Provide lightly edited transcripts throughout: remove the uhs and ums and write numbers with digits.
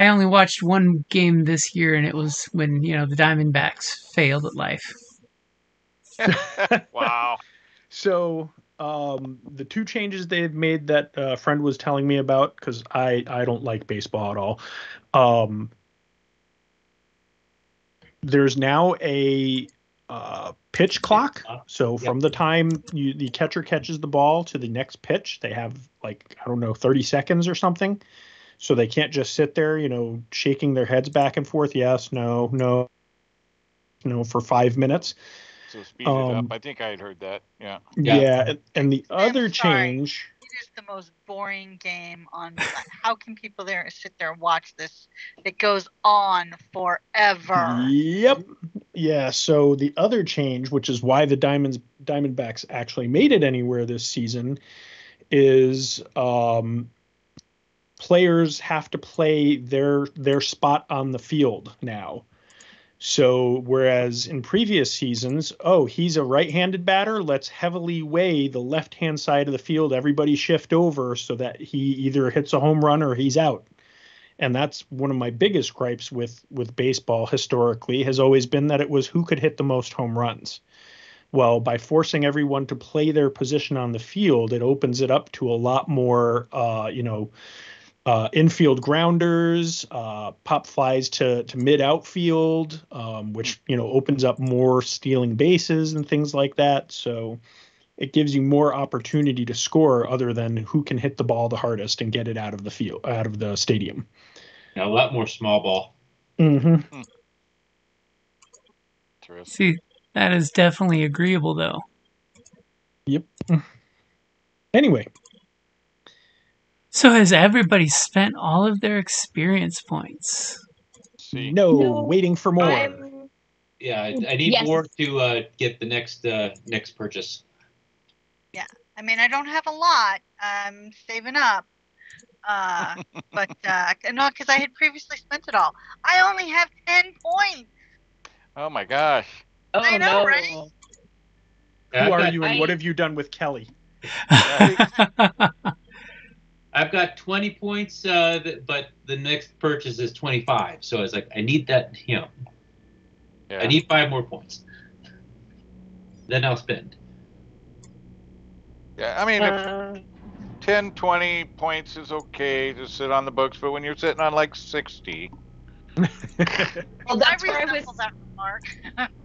I only watched one game this year, and it was when the Diamondbacks failed at life. Wow. So the two changes they've made that a friend was telling me about, because I don't like baseball at all. There's now a pitch clock. So from the time the catcher catches the ball to the next pitch, they have 30 seconds or something. So they can't just sit there, shaking their heads back and forth. Yes, no, for 5 minutes. So speed it up. I think I had heard that. Yeah. Yeah. And the other change. It is the most boring game on. How can people sit there and watch this? It goes on forever. Yep. Yeah. So the other change, which is why the Diamondbacks actually made it anywhere this season, is players have to play their spot on the field now. So whereas in previous seasons, he's a right-handed batter, let's heavily weigh the left-hand side of the field. Everybody shift over so that he either hits a home run or he's out. And that's one of my biggest gripes with baseball historically, has always been that it was who could hit the most home runs. Well, by forcing everyone to play their position on the field, it opens it up to a lot more, infield grounders, pop flies to mid outfield, which opens up more stealing bases and things like that. So it gives you more opportunity to score, other than who can hit the ball the hardest and get it out of the field, out of the stadium. Yeah, a lot more small ball. Mm-hmm. See, that is definitely agreeable, though. Yep. Anyway. So has everybody spent all of their experience points? No, waiting for more. I need more to get the next purchase. Yeah, I mean, I don't have a lot. I'm saving up. But no, because I had previously spent it all. I only have 10 points. Oh my gosh. I know, right? Who are you and what have you done with Kelly? I've got 20 points, but the next purchase is 25. So I was like, I need that, I need 5 more points. Then I'll spend. Yeah, I mean, if 10, 20 points is okay to sit on the books, but when you're sitting on like 60. Well, that's where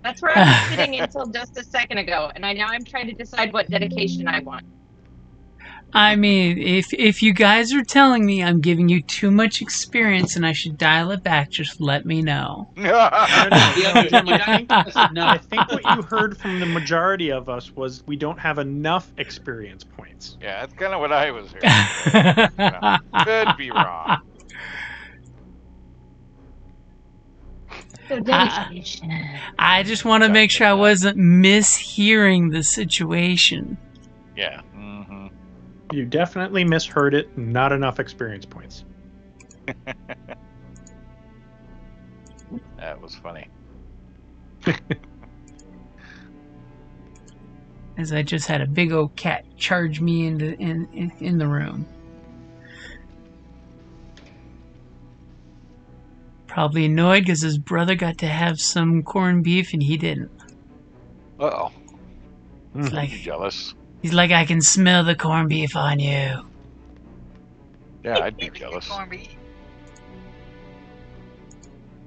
that's where I was sitting until just a second ago, and now I'm trying to decide what dedication I want. I mean, if you guys are telling me I'm giving you too much experience and I should dial it back, just let me know. I think what you heard from the majority of us was we don't have enough experience points. Yeah, that's kind of what I was hearing. Could be wrong. So dedication. I just want to make sure I wasn't mishearing the situation. Yeah. You definitely misheard it. Not enough experience points. That was funny. As I just had a big old cat charge me in the room. Probably annoyed because his brother got to have some corned beef and he didn't. Uh-oh. He's like, jealous. He's like, I can smell the corned beef on you. Yeah, I'd be jealous.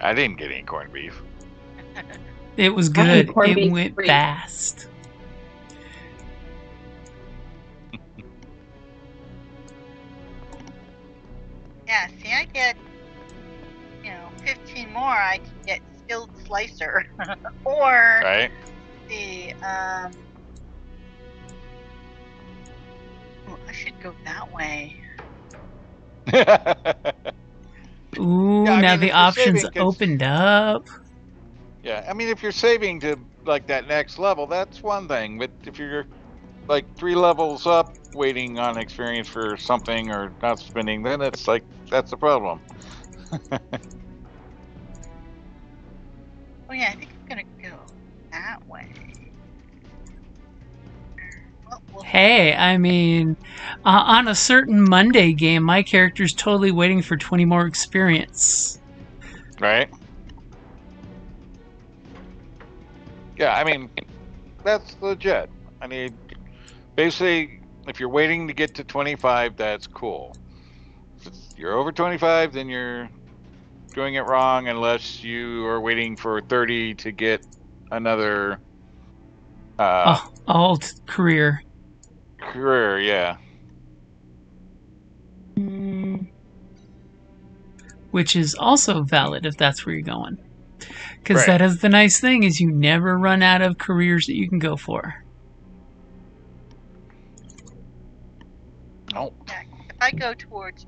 I didn't get any corned beef. It was good. It went fast. Yeah, see, I get, 15 more. I can get skilled slicer. Or, right. I should go that way. Ooh, yeah, now the options opened up. Yeah, I mean, if you're saving to, that next level, that's one thing. But if you're, 3 levels up waiting on experience for something or not spending, then it's, that's the problem. Oh, yeah, I think I'm going to go that way. We'll Hey, I mean, on a certain Monday game, my character's totally waiting for 20 more experience. Right? Yeah, I mean, that's legit. I mean, basically, if you're waiting to get to 25, that's cool. If you're over 25, then you're doing it wrong unless you are waiting for 30 to get another Alt career. career, yeah. Which is also valid if that's where you're going. Because Right. that is the nice thing, is you never run out of careers that you can go for. Oh. If I go towards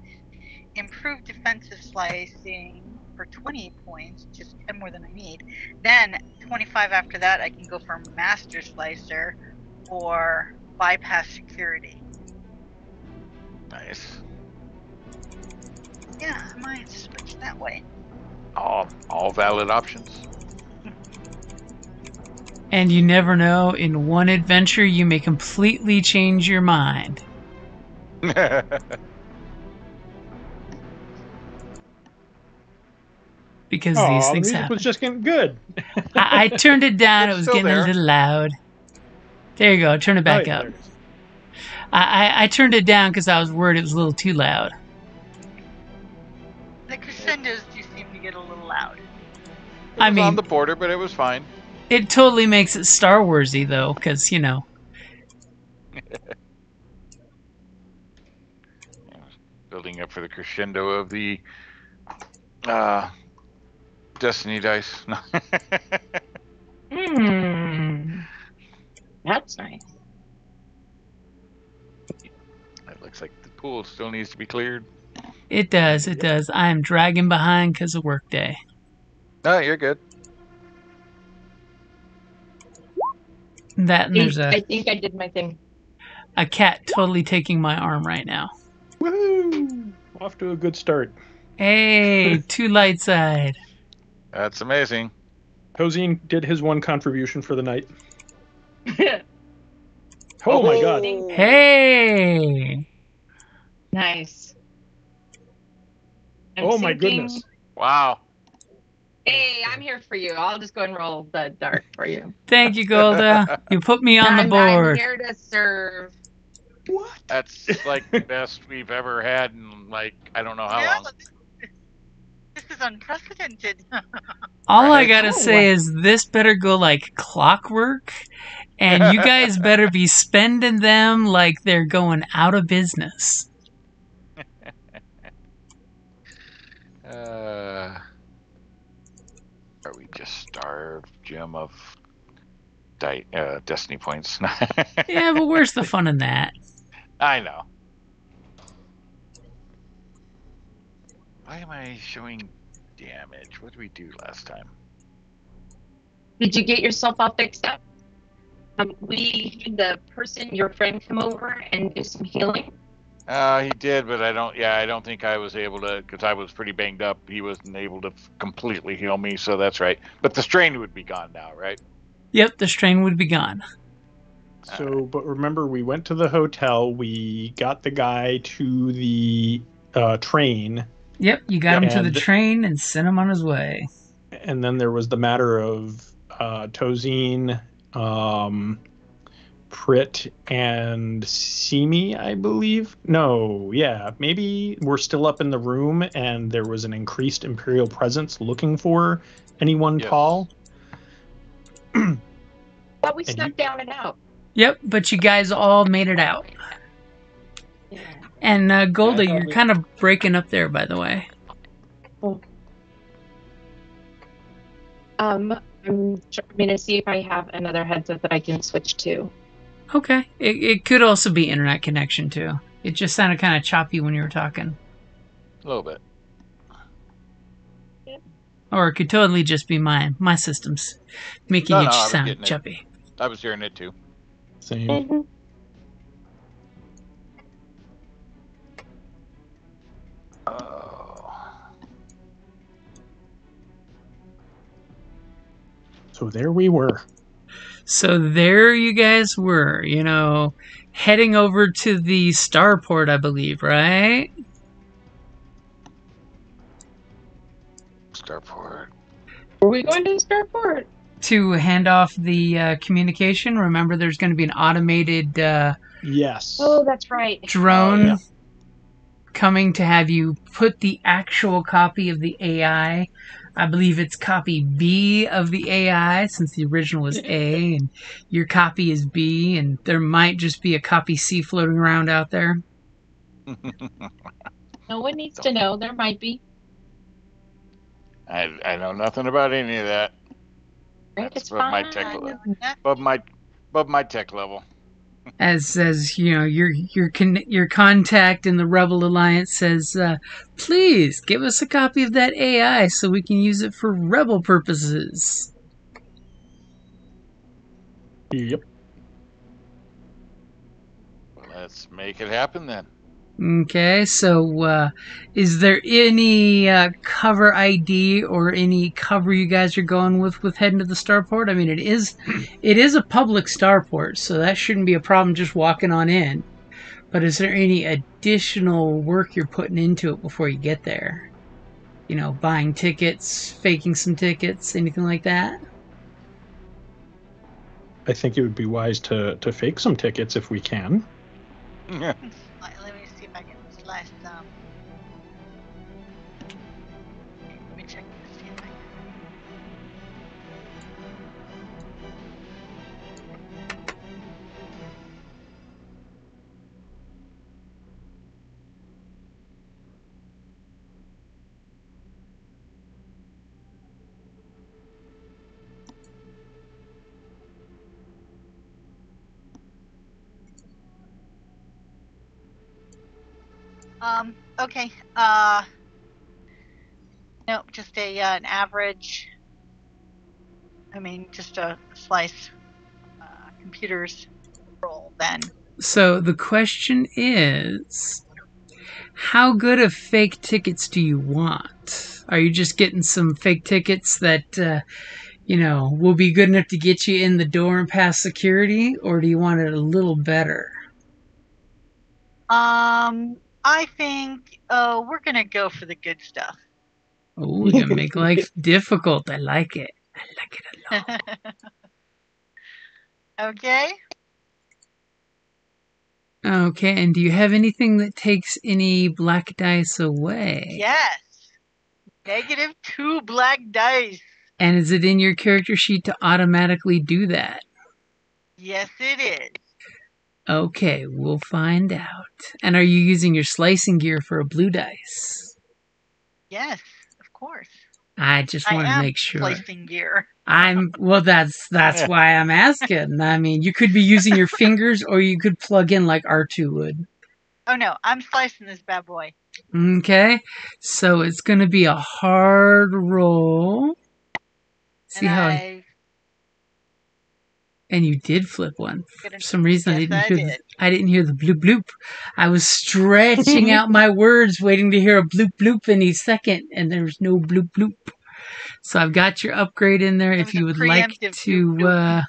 improved defensive slicing for 20 points, just 10 more than I need, then 25 after that I can go for master slicer or bypass security. Nice. Yeah, I might switch that way. All valid options. And you never know, in one adventure you may completely change your mind. Because these the things music happen. was just getting good. I turned it down, it was still getting there. a little loud. There you go, turn it back Oh, yeah, up. there it is. I turned it down because I was worried it was a little too loud. The crescendos do seem to get a little loud. It was on the border, but it was fine. It totally makes it Star Warsy though, because, you know. Building up for the crescendo of the Destiny dice. That's nice. It looks like the pool still needs to be cleared. It does, it does. I am dragging behind because of workday. No, you're good. That and there's I think I did my thing. a cat totally taking my arm right now. Woohoo! Off to a good start. Hey, two light side. That's amazing. Hosine did his one contribution for the night. Oh my god. Hey! Nice. I'm Oh my thinking- goodness. Wow. Hey, I'm here for you. I'll just go and roll the dart for you. Thank you, Golda. You put me on the I'm board. here to serve. What? That's like the best we've ever had in like I don't know how long. This is unprecedented. All I Right. gotta say is this better go like clockwork, and you guys better be spending them like they're going out of business. Are we just starved, Jim, of Destiny points? Yeah, but where's the fun in that? I know. Why am I showing damage? What did we do last time? Did you get yourself all fixed up? We had the person, your friend, come over and do some healing. He did, but I don't think I was able to, because I was pretty banged up. He wasn't able to completely heal me, so that's right. But the strain would be gone now, right? Yep, the strain would be gone. So, but remember, we went to the hotel. We got the guy to the train. Yep, you got him to the And- train and sent him on his way. And then there was the matter of Tozine, Prit, and Simi, I believe. No, yeah, maybe we're still up in the room and there was an increased Imperial presence looking for anyone Yes. tall. But we And snuck you- down and out. Yep, but you guys all made it out. Yeah. And Golda, Yeah, you're kind of breaking up there, by the way. I'm going to see if I have another headset that I can switch to. Okay, it could also be internet connection too. It just sounded kind of choppy when you were talking. A little bit. Or it could totally just be mine. My system's making No, it no, I was sound getting it. choppy. I was hearing it too. Same. So there we were. So there you guys were, you know, heading over to the starport, I believe, right? Starport. Are we going to the starport? To hand off the communication. Remember, there's going to be an automated Yes. Oh, that's right. drone coming to have you put the actual copy of the AI. I believe it's copy B of the AI, since the original was A, and your copy is B, and there might just be a copy C floating around out there. No one needs to know. There might be. I know nothing about any of that. Right? That's It's above my fine. tech level. Above my tech level. As you know, your contact in the Rebel Alliance says, please give us a copy of that AI so we can use it for Rebel purposes. Yep. Well, let's make it happen then. Okay, so is there any cover ID or any cover you guys are going with heading to the starport? I mean, it is a public starport, so that shouldn't be a problem just walking on in. But is there any additional work you're putting into it before you get there? You know, buying tickets, faking some tickets, anything like that? I think it would be wise to fake some tickets if we can. Yeah. Let me see if I can slice some. Let me check to see if I can. Okay. Nope, just an average. I mean, just a slice computer's roll then. So the question is, how good of fake tickets do you want? Are you just getting some fake tickets that, you know, will be good enough to get you in the door and past security, or do you want it a little better? I think we're gonna go for the good stuff. Oh, you're gonna make life difficult. I like it. I like it a lot. Okay. Okay, and do you have anything that takes any black dice away? Yes. -2 black dice. And is it in your character sheet to automatically do that? Yes, it is. Okay, we'll find out. And are you using your slicing gear for a blue dice? Yes, of course. I just want to make sure. Slicing gear. That's why I'm asking. I mean, you could be using your fingers or you could plug in like R2 would. Oh no, I'm slicing this bad boy. Okay, so it's going to be a hard roll. See how and you did flip one. For some reason, yes, I didn't hear the bloop bloop. I was stretching out my words, waiting to hear a bloop bloop any second, and there's no bloop bloop. So I've got your upgrade in there. If you would like to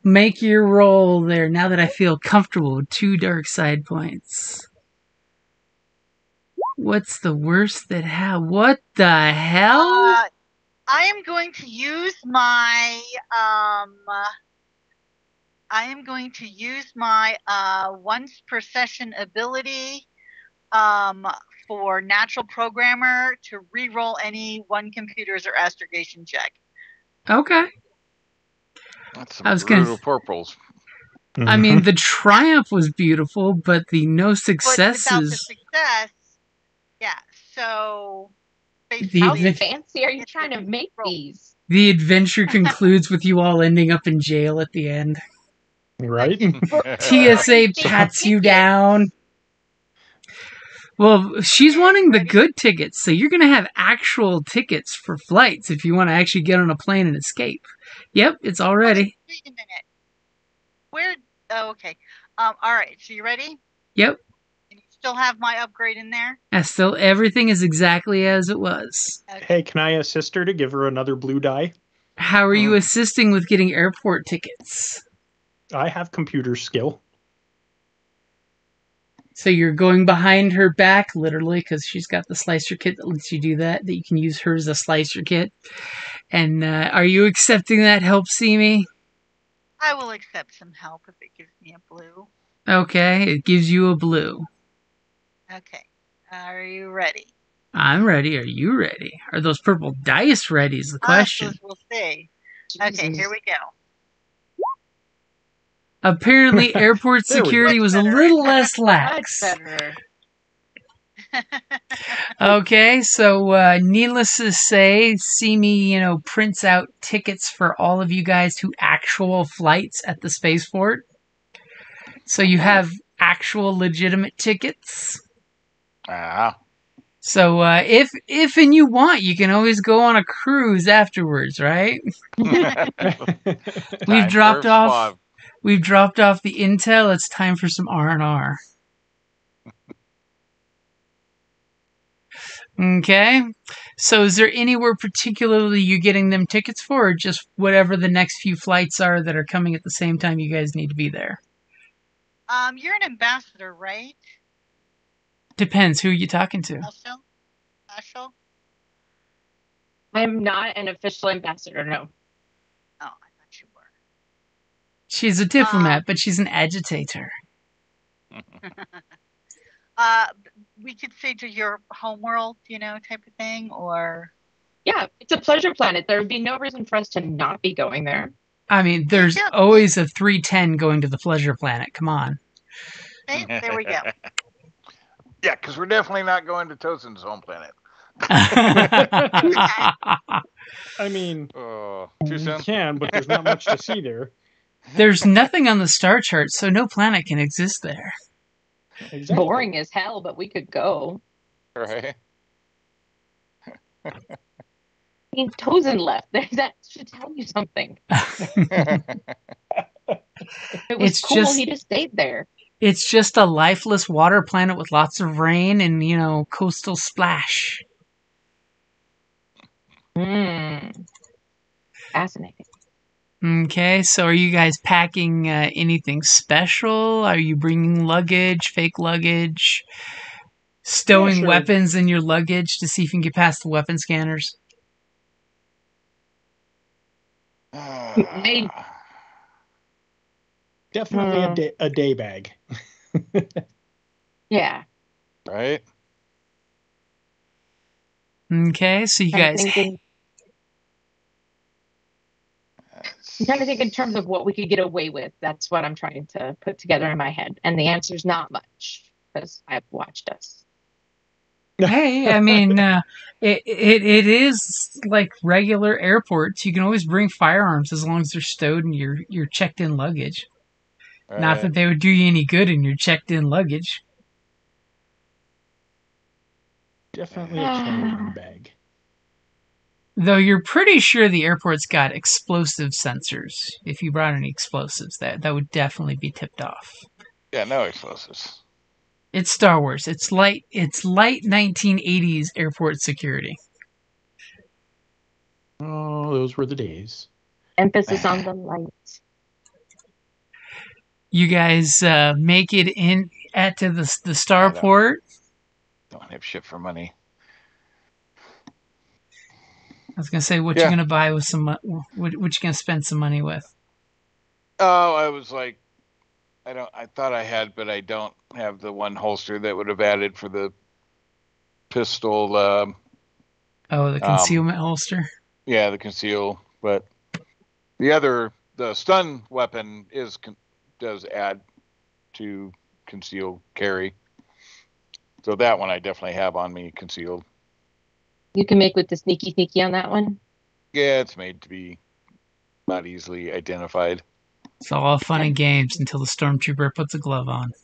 make your roll there, now that I feel comfortable with 2 dark side points. What's the worst that what the hell? I am going to use my once per session ability for natural programmer to re-roll any one computer's or astrogation check. Okay. That's some brutal purples. I mean, the triumph was beautiful, but the no successes. But without the success, yeah. So how fancy are you trying to make these? The adventure concludes with you all ending up in jail at the end. Right? TSA pats you down. Well, she's wanting the good tickets, so you're going to have actual tickets for flights if you want to actually get on a plane and escape. Yep, it's all ready. Wait a minute. Oh, okay. All right. So you ready? Yep. And you still have my upgrade in there? Everything is exactly as it was. Okay. Hey, can I assist her to give her another blue die? How are you assisting with getting airport tickets? I have computer skill. So you're going behind her back, literally, because she's got the slicer kit that lets you do that you can use her as a slicer kit. And are you accepting that help, Simi? I will accept some help if it gives me a blue. Okay, it gives you a blue. Okay. Are you ready? I'm ready. Are you ready? Are those purple dice ready is the question. We'll see. Okay, here we go. Apparently, airport security was a little less lax. Much better. Okay, so needless to say, Simi, prints out tickets for all of you guys to actual flights at the spaceport. So you have actual legitimate tickets. So if and you want, you can always go on a cruise afterwards, right? We've dropped off the intel. It's time for some R&R. Okay. So is there anywhere particularly you're getting them tickets for, or just whatever the next few flights are that are coming at the same time you guys need to be there? You're an ambassador, right? Depends. Who are you talking to? Ashel? I'm not an official ambassador, no. Oh, I thought you were. She's a diplomat, but she's an agitator. We could say to your homeworld, type of thing, or... Yeah, it's a pleasure planet. There would be no reason for us to not be going there. I mean, there's always a 310 going to the pleasure planet. Come on. Okay, there we go. Yeah, because we're definitely not going to Tosin's home planet. I mean, too soon? you can, but there's not much to see there. There's nothing on the star chart, so no planet can exist there. Exactly. Boring as hell, but we could go. Right. I mean, Tosin left. That should tell you something. It was cool. He just stayed there. It's just a lifeless water planet with lots of rain and, coastal splash. Fascinating. Okay, so are you guys packing anything special? Are you bringing luggage, fake luggage, stowing weapons in your luggage to see if you can get past the weapon scanners? Definitely a day bag. Yeah. Right. Okay, so you guys... I'm trying to think in terms of what we could get away with. That's what I'm trying to put together in my head. And the answer's not much, because I've watched us. Hey, I mean, it is like regular airports. You can always bring firearms as long as they're stowed in your checked-in luggage. Right. Not that they would do you any good in your checked-in luggage. Definitely a carry-on bag. Though you're pretty sure the airport's got explosive sensors. If you brought any explosives, that would definitely be tipped off. Yeah, no explosives. It's Star Wars. It's light 1980s airport security. Oh, those were the days. Emphasis on the lights. You guys make it in to the starport. Don't have shit for money. I was gonna say, what you gonna buy with some? What you gonna spend some money with? Oh, I was like, I thought I had, but I don't have the one holster that would have added for the pistol. The concealment holster. Yeah, the conceal, but the stun weapon does add to concealed carry. So that one I definitely have on me concealed. You can make with the sneaky on that one? Yeah, it's made to be not easily identified. It's all fun and games until the stormtrooper puts a glove on.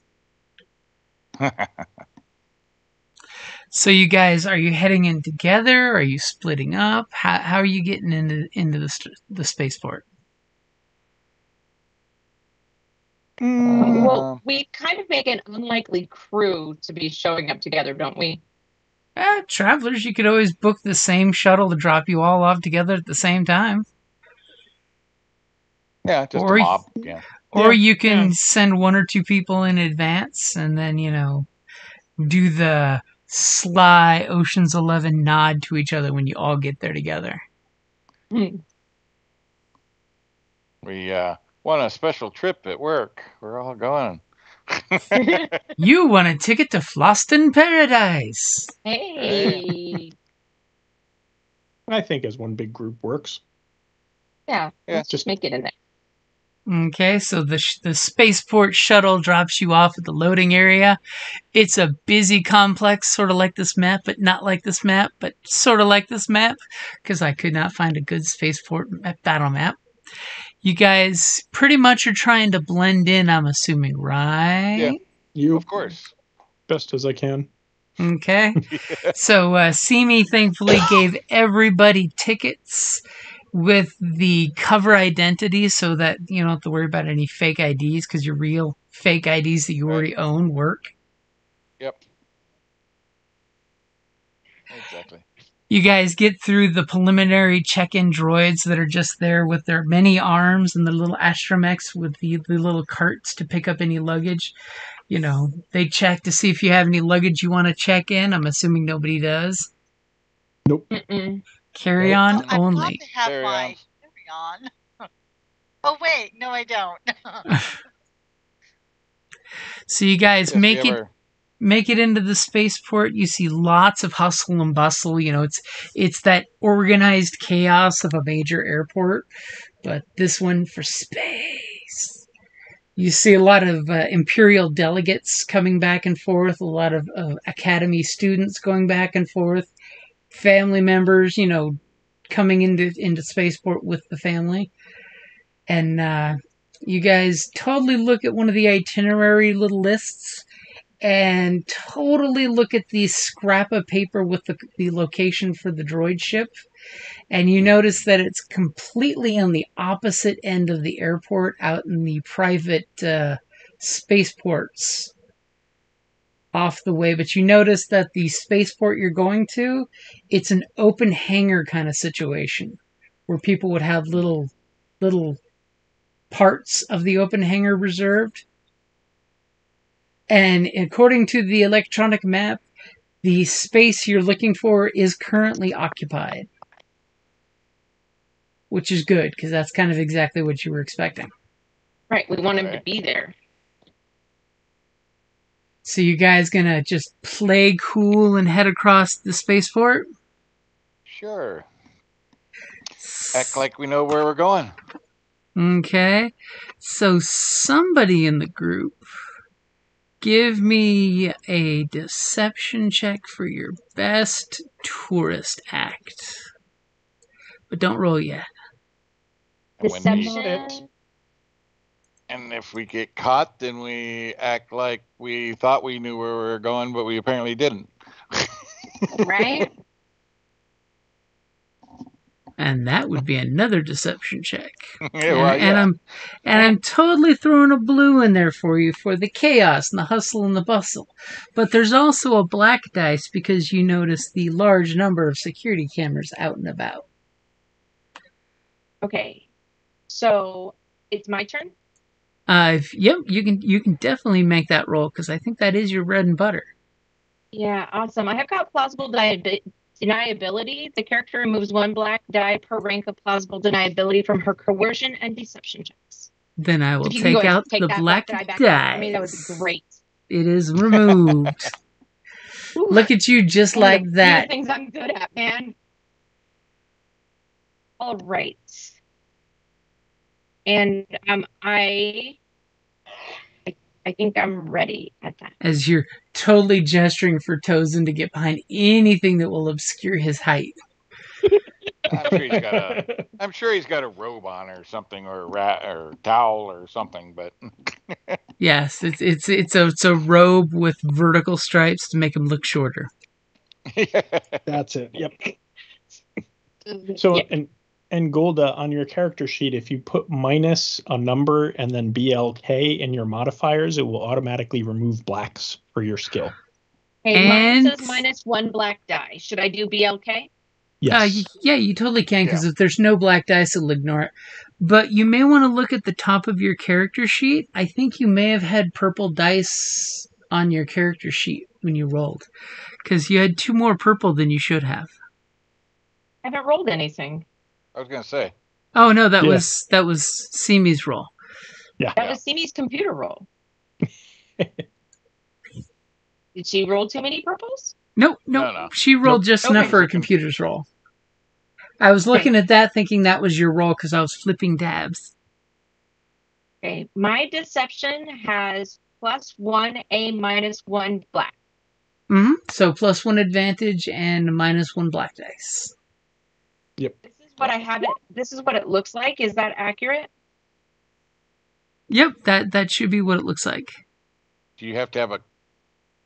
So you guys, are you heading in together? Are you splitting up? How are you getting into the spaceport? Well, we kind of make an unlikely crew to be showing up together, don't we? Travelers, you could always book the same shuttle to drop you all off together at the same time. Yeah, just Or a mob. Yeah. Or Yeah, you can yeah. send 1 or 2 people in advance and then, do the sly Ocean's 11 nod to each other when you all get there together. Hmm. We won a special trip at work. We're all going. You won a ticket to Floston Paradise. Hey. I think as one big group works. Yeah, Yeah. let's just make it in there. Okay, so the spaceport shuttle drops you off at the loading area. It's a busy complex, sort of like this map, but not like this map, but sort of like this map, because I could not find a good spaceport battle map. You guys pretty much are trying to blend in, I'm assuming, right? Yeah. You, Of course. best as I can. Okay. So Simi thankfully gave everybody tickets with the cover identities so that you don't have to worry about any fake IDs because your real fake IDs that you already own work. Yep. Exactly. You guys get through the preliminary check-in droids that are just there with their many arms and the little astromechs with the little carts to pick up any luggage. They check to see if you have any luggage you want to check in. I'm assuming nobody does. Nope. Mm-mm. Carry Nope. on I only. probably have Carry my on. carry-on. Oh wait, no, I don't. So you guys Yes, make it. ever... Make it into the spaceport. You see lots of hustle and bustle. It's that organized chaos of a major airport, but this one for space. You see a lot of Imperial delegates coming back and forth, a lot of Academy students going back and forth, family members, coming into spaceport with the family. And you guys totally look at one of the itinerary little lists and totally look at the scrap of paper with the location for the droid ship. And you notice that it's completely on the opposite end of the airport, out in the private spaceports off the way. But you notice that the spaceport you're going to, it's an open hangar kind of situation where people would have little parts of the open hangar reserved. And according to the electronic map, the space you're looking for is currently occupied. Which is good, because that's kind of exactly what you were expecting. Right, we want him to be there. So you guys gonna just play cool and head across the spaceport? Sure. Act like we know where we're going. Okay. So somebody in the group, give me a deception check for your best tourist act. But don't roll yet. Deception. And if we get caught, then we act like we thought we knew where we were going, but we apparently didn't. Right? And that would be another deception check. Yeah, I'm totally throwing a blue in there for you for the chaos and the hustle and the bustle. But there's also a black dice because you notice the large number of security cameras out and about. Okay. So it's my turn? Yep, you can definitely make that roll because I think that is your bread and butter. Yeah, awesome. I have got plausible deniability. The character removes 1 black die per rank of plausible deniability from her coercion and deception checks. Then I will take out the black die. I mean, that would be great. It is removed. Ooh, look at you, just one of like the that. Things I'm good at, man. All right. And I think I'm ready at that. As you're totally gesturing for Tozen to get behind anything that will obscure his height. I'm sure he's got a robe on or something, or a rat or towel or something. But yes, it's a robe with vertical stripes to make him look shorter. That's it. Yep. So and Golda, on your character sheet, if you put minus a number and then BLK in your modifiers, it will automatically remove blacks for your skill. Hey, mine says -1 black die. Should I do BLK? Yes. Yeah, you totally can, because if there's no black dice, it'll ignore it. But you may want to look at the top of your character sheet. I think you may have had purple dice on your character sheet when you rolled, because you had 2 more purple than you should have. I haven't rolled anything. I was going to say. Oh no, that was Simi's roll. Yeah. That was Simi's computer roll. Did she roll too many purples? No. She rolled just enough for a computer's roll. I was looking at that thinking that was your roll because I was flipping tabs. Okay. My deception has +1, a -1 black. Mm-hmm. So +1 advantage and -1 black dice. Yep. This is what I have it. This is what it looks like. Is that accurate? Yep, that should be what it looks like. Do you have to have a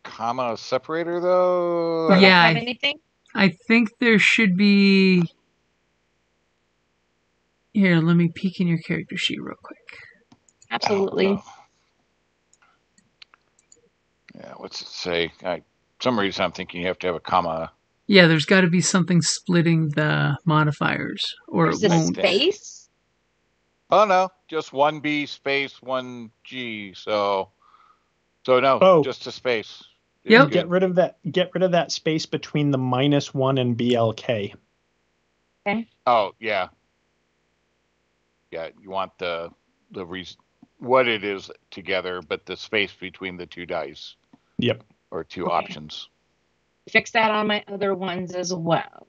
comma separator though? Yeah. Have anything? I think there should be. Here, let me peek in your character sheet real quick. Absolutely. Yeah, what's it say? Some reason I'm thinking you have to have a comma. Yeah, there's got to be something splitting the modifiers, or There's it a won't. space? Oh no, just 1B space 1G. So no, just a space. Yep. Get rid of that space between the -1 and BLK. Okay. Oh yeah. Yeah, you want the reason what it is together, but the space between the 2 dice. Yep. Or 2 options. Fix that on my other ones as well.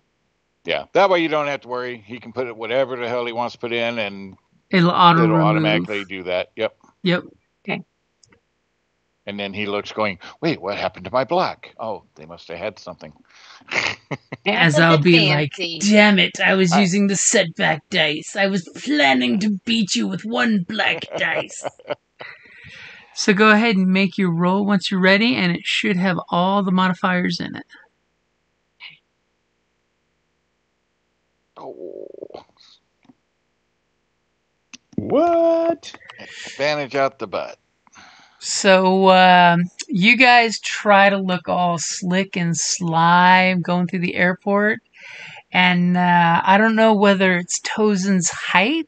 Yeah, that way you don't have to worry. He can put it whatever the hell he wants to put in, and it'll automatically do that. Yep. Okay. And then he looks going, wait, what happened to my black? Oh, they must have had something. As I'll be like, damn it, I was using the setback dice. I was planning to beat you with 1 black dice. So go ahead and make your roll once you're ready, and it should have all the modifiers in it. Oh. What? Advantage out the butt. So you guys try to look all slick and sly going through the airport. And I don't know whether it's Tozen's height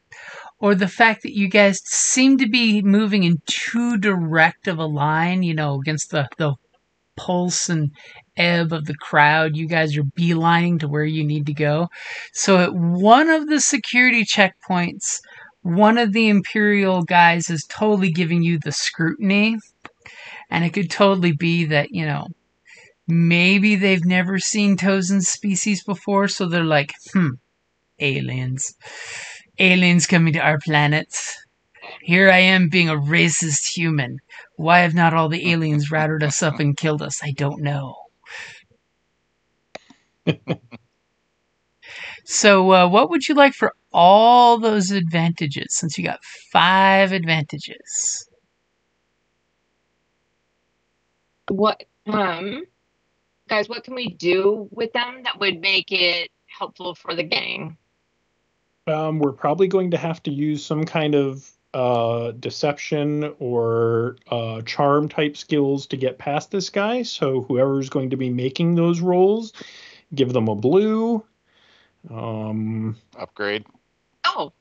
or the fact that you guys seem to be moving in too direct of a line, against the pulse and ebb of the crowd. You guys are beelining to where you need to go. So at one of the security checkpoints, one of the Imperial guys is totally giving you the scrutiny. And it could totally be that, maybe they've never seen Tozen's species before, so they're like, aliens. Aliens coming to our planet. Here I am being a racist human. Why have not all the aliens routed us up and killed us? I don't know. So what would you like for all those advantages, since you got 5 advantages? What, guys, what can we do with them that would make it helpful for the gang? We're probably going to have to use some kind of deception or charm type skills to get past this guy. So whoever's going to be making those rolls, give them a blue. Upgrade. Oh.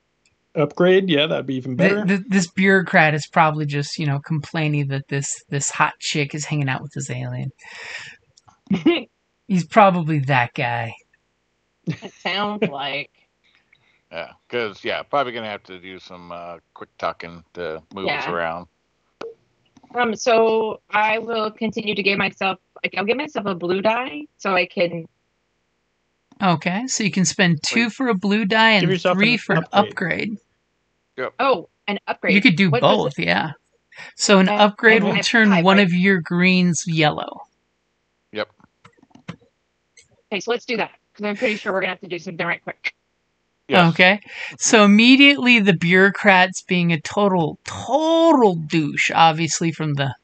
Upgrade, yeah, that'd be even better. This bureaucrat is probably just, complaining that this hot chick is hanging out with this alien. He's probably that guy. It sounds like. Yeah, because, probably going to have to do some quick talking to move us around. So I will continue to give myself, I'll give myself a blue die so I can. Okay, so you can spend 2 for a blue die and 3 for an upgrade. Yep. Oh, an upgrade. You could do both, yeah. So an upgrade will turn one of your greens yellow. Yep. Okay, so let's do that, because I'm pretty sure we're going to have to do something right quick. Yes. Okay, so immediately the bureaucrat's being a total douche, obviously from the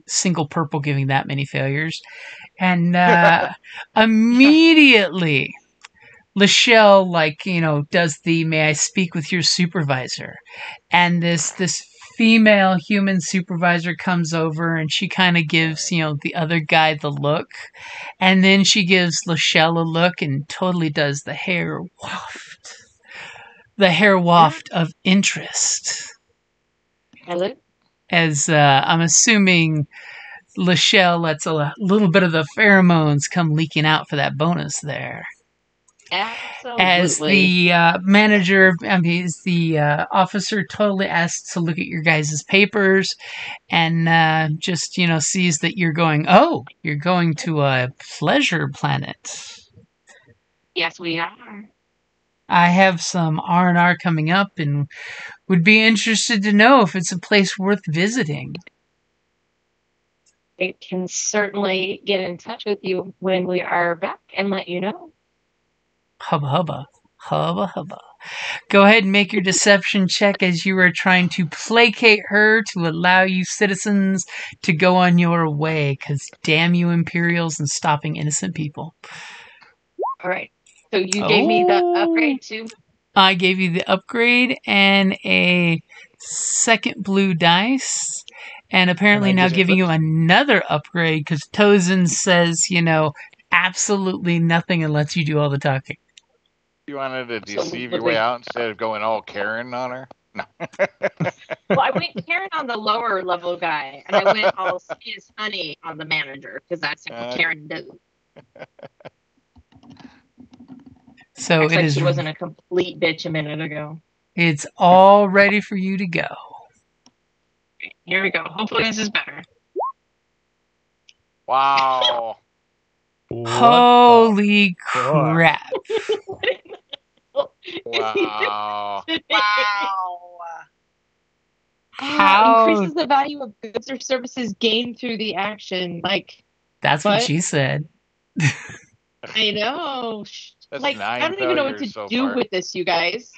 single purple giving that many failures. And immediately Lachelle, does the "May I speak with your supervisor?" And this female human supervisor comes over and she kind of gives, the other guy the look. And then she gives Lachelle a look and totally does the hair waft. The hair waft of interest. Hello? As I'm assuming Lachelle lets a little bit of the pheromones come leaking out for that bonus there. Absolutely. As the manager, as the officer totally asks to look at your guys' papers and just, sees that you're going to a pleasure planet. Yes, we are. I have some R&R coming up and would be interested to know if it's a place worth visiting. I can certainly get in touch with you when we are back and let you know. Hubba hubba. Hubba hubba. Go ahead and make your deception check as you are trying to placate her to allow you citizens to go on your way, because damn you Imperials and stopping innocent people. All right. So you gave me the upgrade too? I gave you the upgrade and a second blue dice. And apparently now giving you another upgrade because Tozen says, absolutely nothing and lets you do all the talking. You wanted to deceive your way out instead of going all Karen on her? No. Well, I went Karen on the lower level guy, and I went all sweet as honey on the manager because that's what Karen does. So Acts it like is. She wasn't a complete bitch a minute ago. It's all ready for you to go. Here we go. Hopefully this is better. Wow. Holy crap. Wow. How increases the value of goods or services gained through the action. That's what she said. I know. That's I don't even know what to do with this, you guys.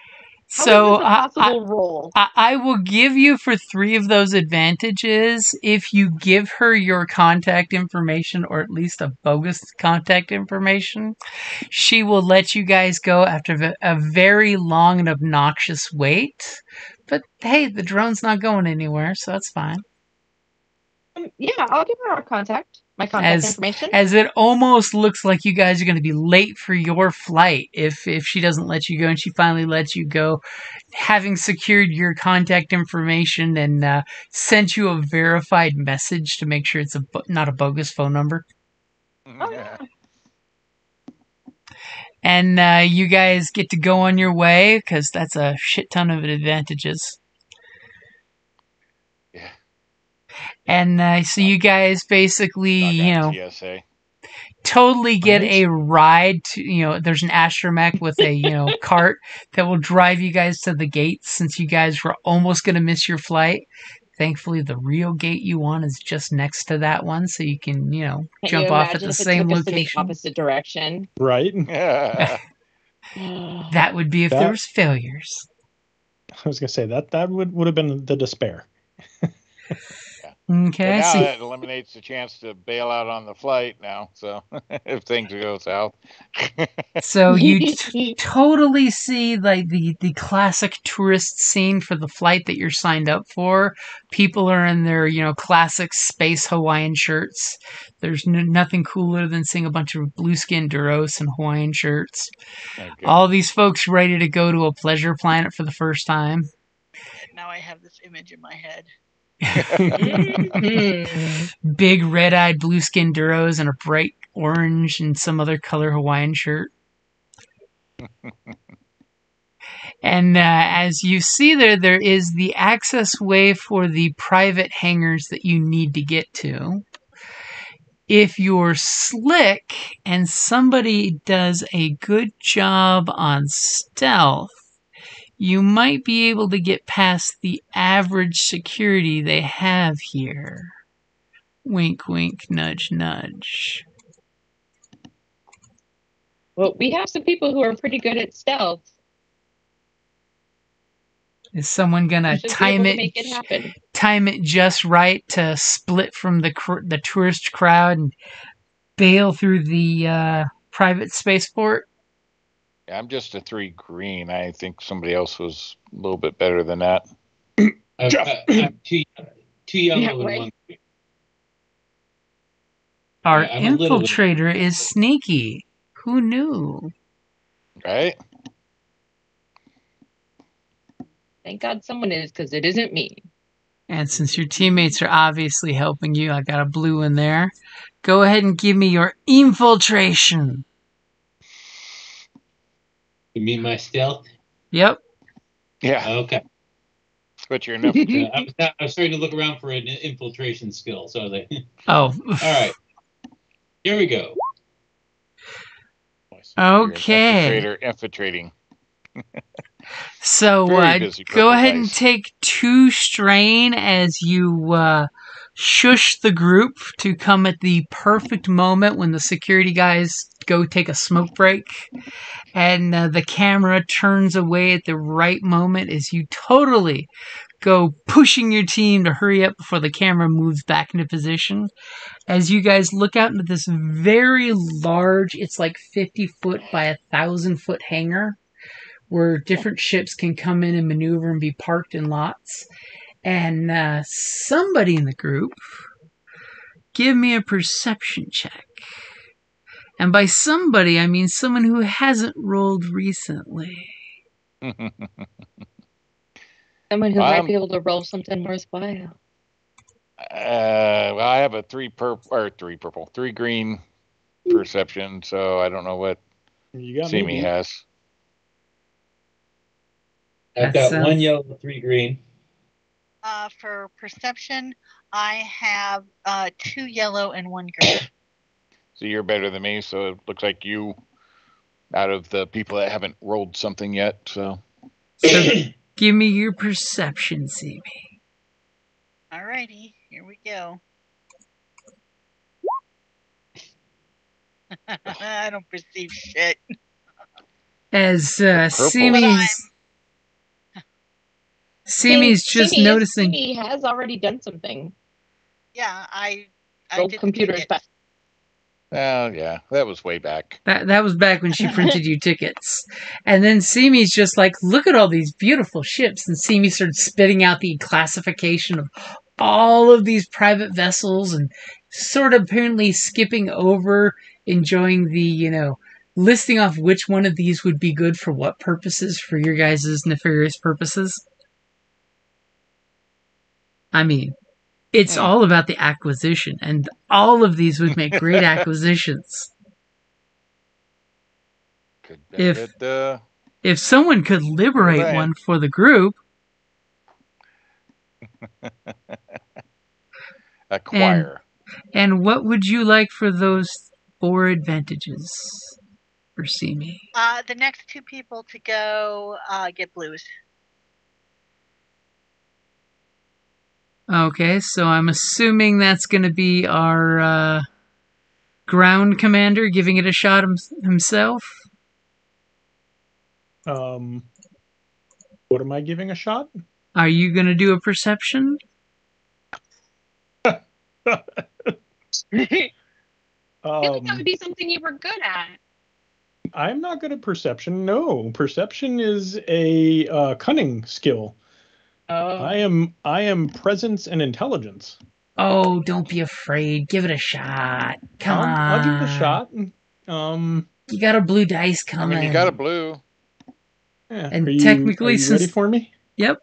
So How is this a possible role? I will give you for 3 of those advantages if you give her your contact information, or at least a bogus contact information. She will let you guys go after a very long and obnoxious wait. But hey, the drone's not going anywhere, so that's fine. Yeah, I'll give her our contact. My contact information. As it almost looks like you guys are going to be late for your flight if she doesn't let you go and she finally lets you go, having secured your contact information and sent you a verified message to make sure it's not a bogus phone number. Oh, yeah. And you guys get to go on your way because that's a shit ton of advantages. And so you guys basically, TSA. Totally get a ride to, there's an astromech with a, cart that will drive you guys to the gates since you guys were almost going to miss your flight. Thankfully, the real gate you want is just next to that one, so you can, jump off at the same location. The opposite direction. Right? That would be if there was failures. I was going to say that would have been the despair. Okay, but now that eliminates the chance to bail out on the flight now, so if things go south. So you totally see the classic tourist scene for the flight that you're signed up for. People are in their, classic space Hawaiian shirts. There's nothing cooler than seeing a bunch of blue-skinned Duros in Hawaiian shirts. Okay. All these folks ready to go to a pleasure planet for the first time. Now I have this image in my head. Big red-eyed blue-skinned Duros and a bright orange and some other color Hawaiian shirt. And as you see there is the access way for the private hangars that you need to get to. If you're slick and somebody does a good job on stealth, you might be able to get past the average security they have here. Wink, wink, nudge, nudge. Well, we have some people who are pretty good at stealth. Is someone gonna time it just right to split from the tourist crowd and bail through the private spaceport? I'm just a 3 green. I think somebody else was a little bit better than that. I'm two yellow Yeah, and right. one green. Our I'm a little bit- infiltrator is sneaky. Who knew? Right? Thank God someone is, because it isn't me. And since your teammates are obviously helping you, I got a blue in there. Go ahead and give me your infiltration. You mean my stealth? Yep. Yeah. Okay. But you're enough. I was starting to look around for an infiltration skill, so I was like, Oh. all right. Here we go. Okay. Infiltrator infiltrating. So Very busy go purple ahead and dice. take 2 strain as you shush the group to come at the perfect moment when the security guys go take a smoke break. And the camera turns away at the right moment as you totally go pushing your team to hurry up before the camera moves back into position. As you guys look out into this very large, it's like 50 foot by 1,000 foot hangar where different ships can come in and maneuver and be parked in lots. And somebody in the group, give me a perception check. And by somebody, I mean someone who hasn't rolled recently. Someone who might be able to roll something worthwhile. Well, I have a 3 green perception, so I don't know what Simi has. I've got 1 yellow, 3 green. For perception, I have 2 yellow and 1 green. So you're better than me, so it looks like you, out of the people that haven't rolled something yet, so give me your perception, Simi. Alrighty, here we go. I don't perceive shit. As Simi's just noticing. Simi has already done something. Yeah, I did computers back. Well, yeah, that was way back. That was back when she printed you tickets. And then Simi's just like, look at all these beautiful ships. And Simi started spitting out the classification of all of these private vessels and sort of apparently skipping over enjoying the, listing off which one of these would be good for what purposes for your guys' nefarious purposes. I mean, it's all about the acquisition, and all of these would make great acquisitions. If someone could liberate one for the group, acquire. And what would you like for those 4 advantages for Simi? The next 2 people to go get blues. Okay, so I'm assuming that's going to be our ground commander giving it a shot himself. What am I giving a shot? Are you going to do a perception? I feel like that would be something you were good at. I'm not good at perception. No, perception is a cunning skill. I am presence and intelligence. Oh, don't be afraid. Give it a shot. Come on. I'll give it a shot. You got a blue dice coming. I mean, you got a blue. Yeah. And are technically, you ready for me? Yep.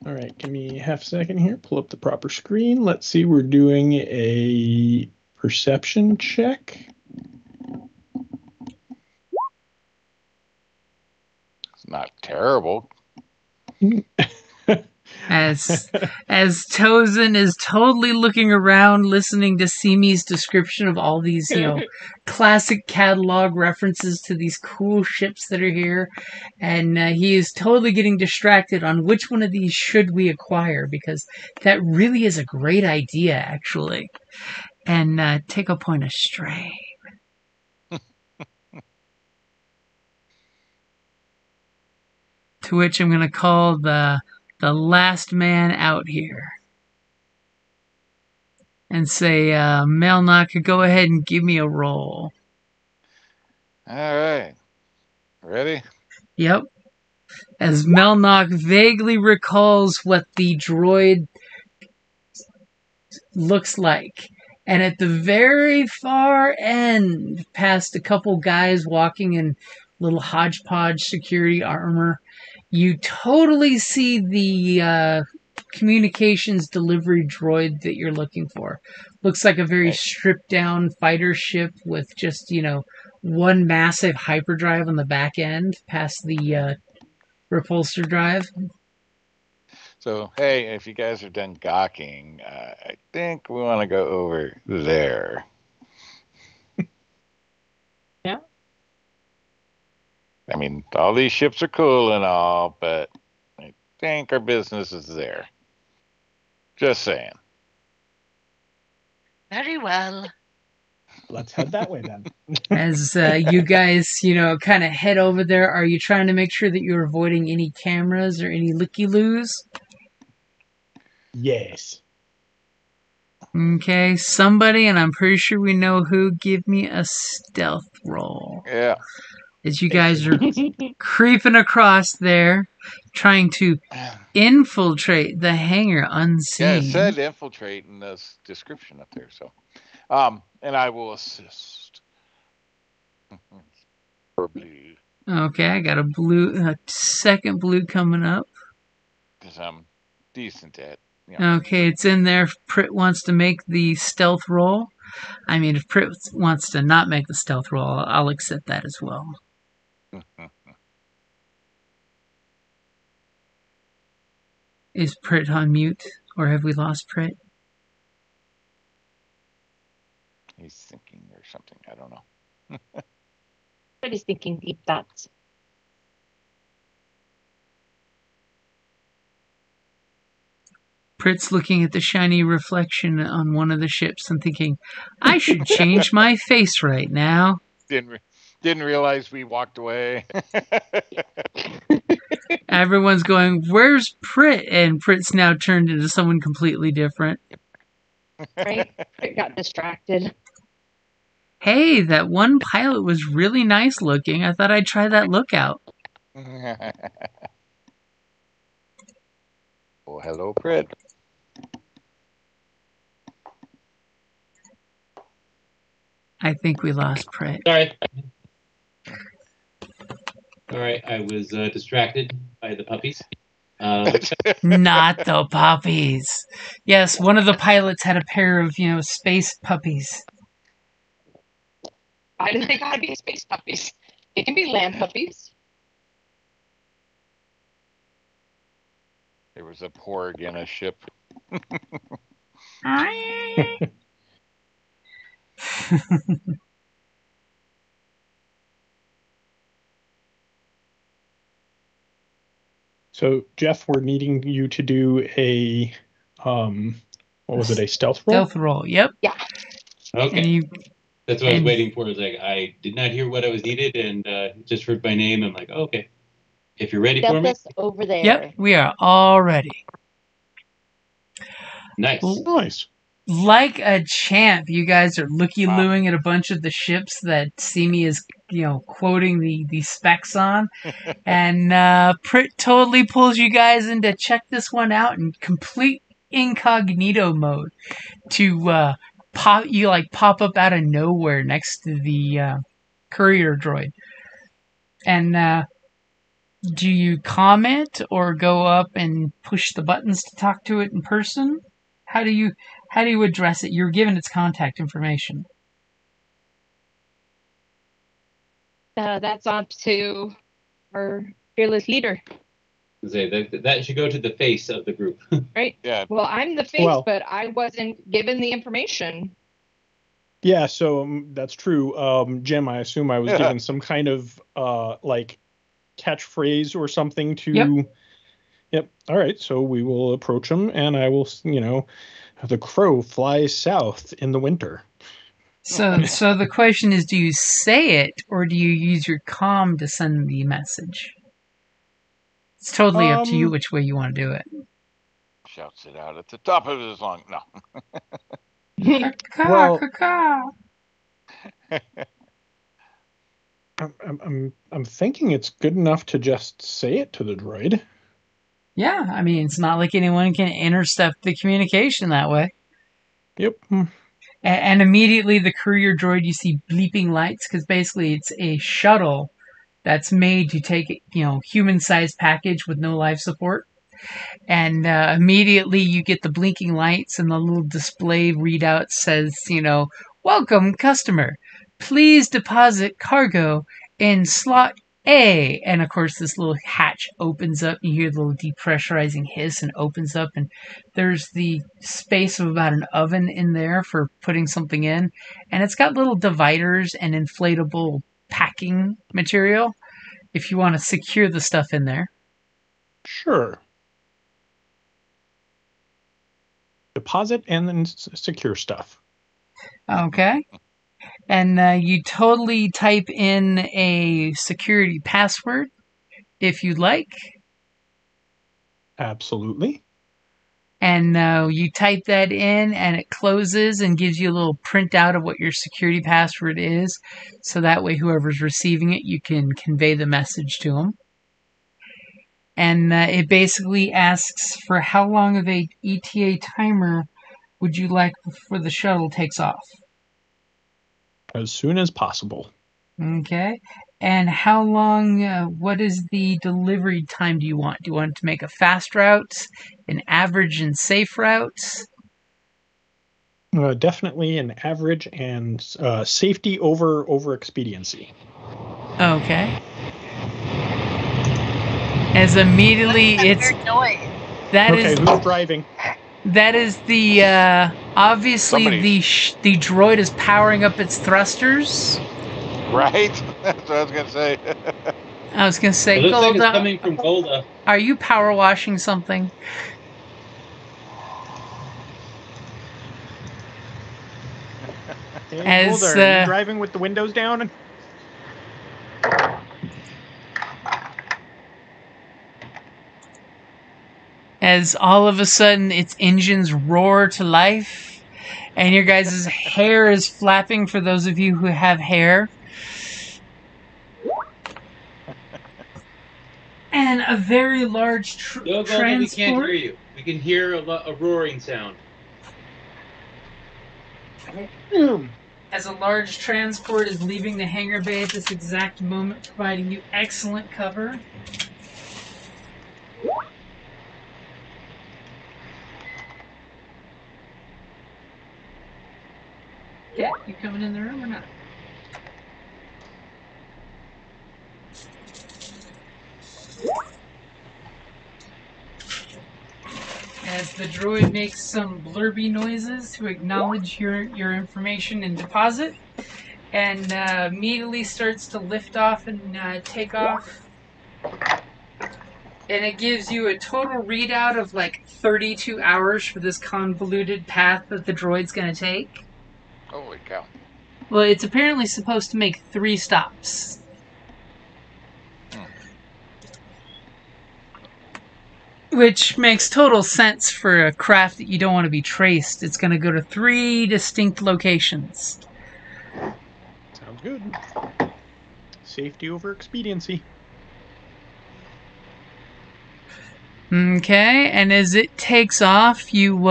All right. Give me half a second here. Pull up the proper screen. Let's see. We're doing a perception check. It's not terrible. As Tozen is totally looking around, listening to Simi's description of all these, classic catalog references to these cool ships that are here, and he is totally getting distracted on which one of these should we acquire, because that really is a great idea, actually. And take a point of strain. To which I'm going to call the last man out here. And say, Melnock, go ahead and give me a roll. All right. Ready? Yep. as Melnock vaguely recalls what the droid looks like. And at the very far end, past a couple guys walking in little hodgepodge security armor, you totally see the communications delivery droid that you're looking for. Looks like a very stripped down fighter ship with just, one massive hyperdrive on the back end past the repulsor drive. So, hey, if you guys are done gawking, I think we want to go over there. Yeah. I mean, all these ships are cool and all, but I think our business is there. Just saying. Very well. Let's head that way then. As you guys, kind of head over there, are you trying to make sure that you're avoiding any cameras or any looky-loos? Yes. Okay, somebody, and I'm pretty sure we know who, give me a stealth roll. Yeah. As you guys are creeping across there, trying to infiltrate the hangar unseen. Yeah, it said infiltrate in this description up there, so. And I will assist. For blue. Okay, I got a second blue coming up. Because I'm decent at. Okay, it's in there. If Prit wants to make the stealth roll. I mean, if Prit wants to not make the stealth roll, I'll accept that as well. Is Prit on mute, or have we lost Prit? He's thinking or something. I don't know. But he's thinking deep thoughts. Prit's looking at the shiny reflection on one of the ships and thinking, I should change my face right now. Didn't realize we walked away. Everyone's going, where's Prit? And Prit's now turned into someone completely different. Right? Prit got distracted. Hey, that one pilot was really nice looking. I thought I'd try that lookout. Oh, hello, Prit. I think we lost Prit. Sorry. All right, I was distracted by the puppies. Not the puppies. Yes, one of the pilots had a pair of, space puppies. Why do they gotta be space puppies? It can be land puppies. There was a porg in a ship. So, Jeff, we're needing you to do a, what was it, a stealth roll? Stealth roll, yep. Yeah. Okay. That's what I was waiting for. Is like I did not hear what I was needed, and just heard my name. I'm like, okay. If you're ready for me. Over there. Yep, we are all ready. Nice. Nice. Like a champ, you guys are looky-looing at a bunch of the ships that Simi is, quoting the specs on. And Prit totally pulls you guys in to check this one out in complete incognito mode to pop up out of nowhere next to the courier droid. And do you comment or go up and push the buttons to talk to it in person? How do you address it? You're given its contact information. That's up to our fearless leader. Say that should go to the face of the group. Right? Yeah. Well, I'm the face, but I wasn't given the information. Yeah, so that's true. Jim, I assume I was given some kind of catchphrase or something to. Yep. All right. So we will approach him, and I will, the crow flies south in the winter. So the question is, do you say it or do you use your comm to send the message? It's totally up to you which way you want to do it. Shouts it out at the top of his lung. No. I'm thinking it's good enough to just say it to the droid. Yeah, I mean, it's not like anyone can intercept the communication that way. Yep. And immediately the courier droid, you see bleeping lights, because basically it's a shuttle that's made to take, human-sized package with no life support. And immediately you get the blinking lights and the little display readout says, welcome customer. Please deposit cargo in slot A. And of course this little hatch opens up. You hear the little depressurizing hiss and opens up. And there's the space of about an oven in there for putting something in. And it's got little dividers and inflatable packing material if you want to secure the stuff in there. Sure. Deposit and then secure stuff. Okay. And you totally type in a security password if you'd like. Absolutely. And you type that in and it closes and gives you a little printout of what your security password is. So that way whoever's receiving it, you can convey the message to them. And it basically asks for how long of a ETA timer would you like before the shuttle takes off? As soon as possible. Okay. And how long, what is the delivery time do you want? Do you want to make a fast route, an average and safe route? Definitely an average and safety over expediency. Okay. As immediately it's... That okay, is, who's driving? That is the, obviously the droid is powering up its thrusters. Right? That's what I was going to say. I was going to say, It looks like Golda, it's coming from Golda. Are you power washing something? Hey, Golda, are you driving with the windows down? As all of a sudden its engines roar to life and your guys' hair is flapping for those of you who have hair. And a very large transport. We can't hear you. We can hear a roaring sound. As a large transport is leaving the hangar bay at this exact moment, providing you excellent cover. Yeah, you coming in the room or not? As the droid makes some blurby noises to acknowledge your information and deposit, and immediately starts to lift off and take off. And it gives you a total readout of like 32 hours for this convoluted path that the droid's going to take. Holy cow. Well, it's apparently supposed to make 3 stops. Which makes total sense for a craft that you don't want to be traced. It's going to go to 3 distinct locations. Sounds good. Safety over expediency. Okay, and as it takes off, you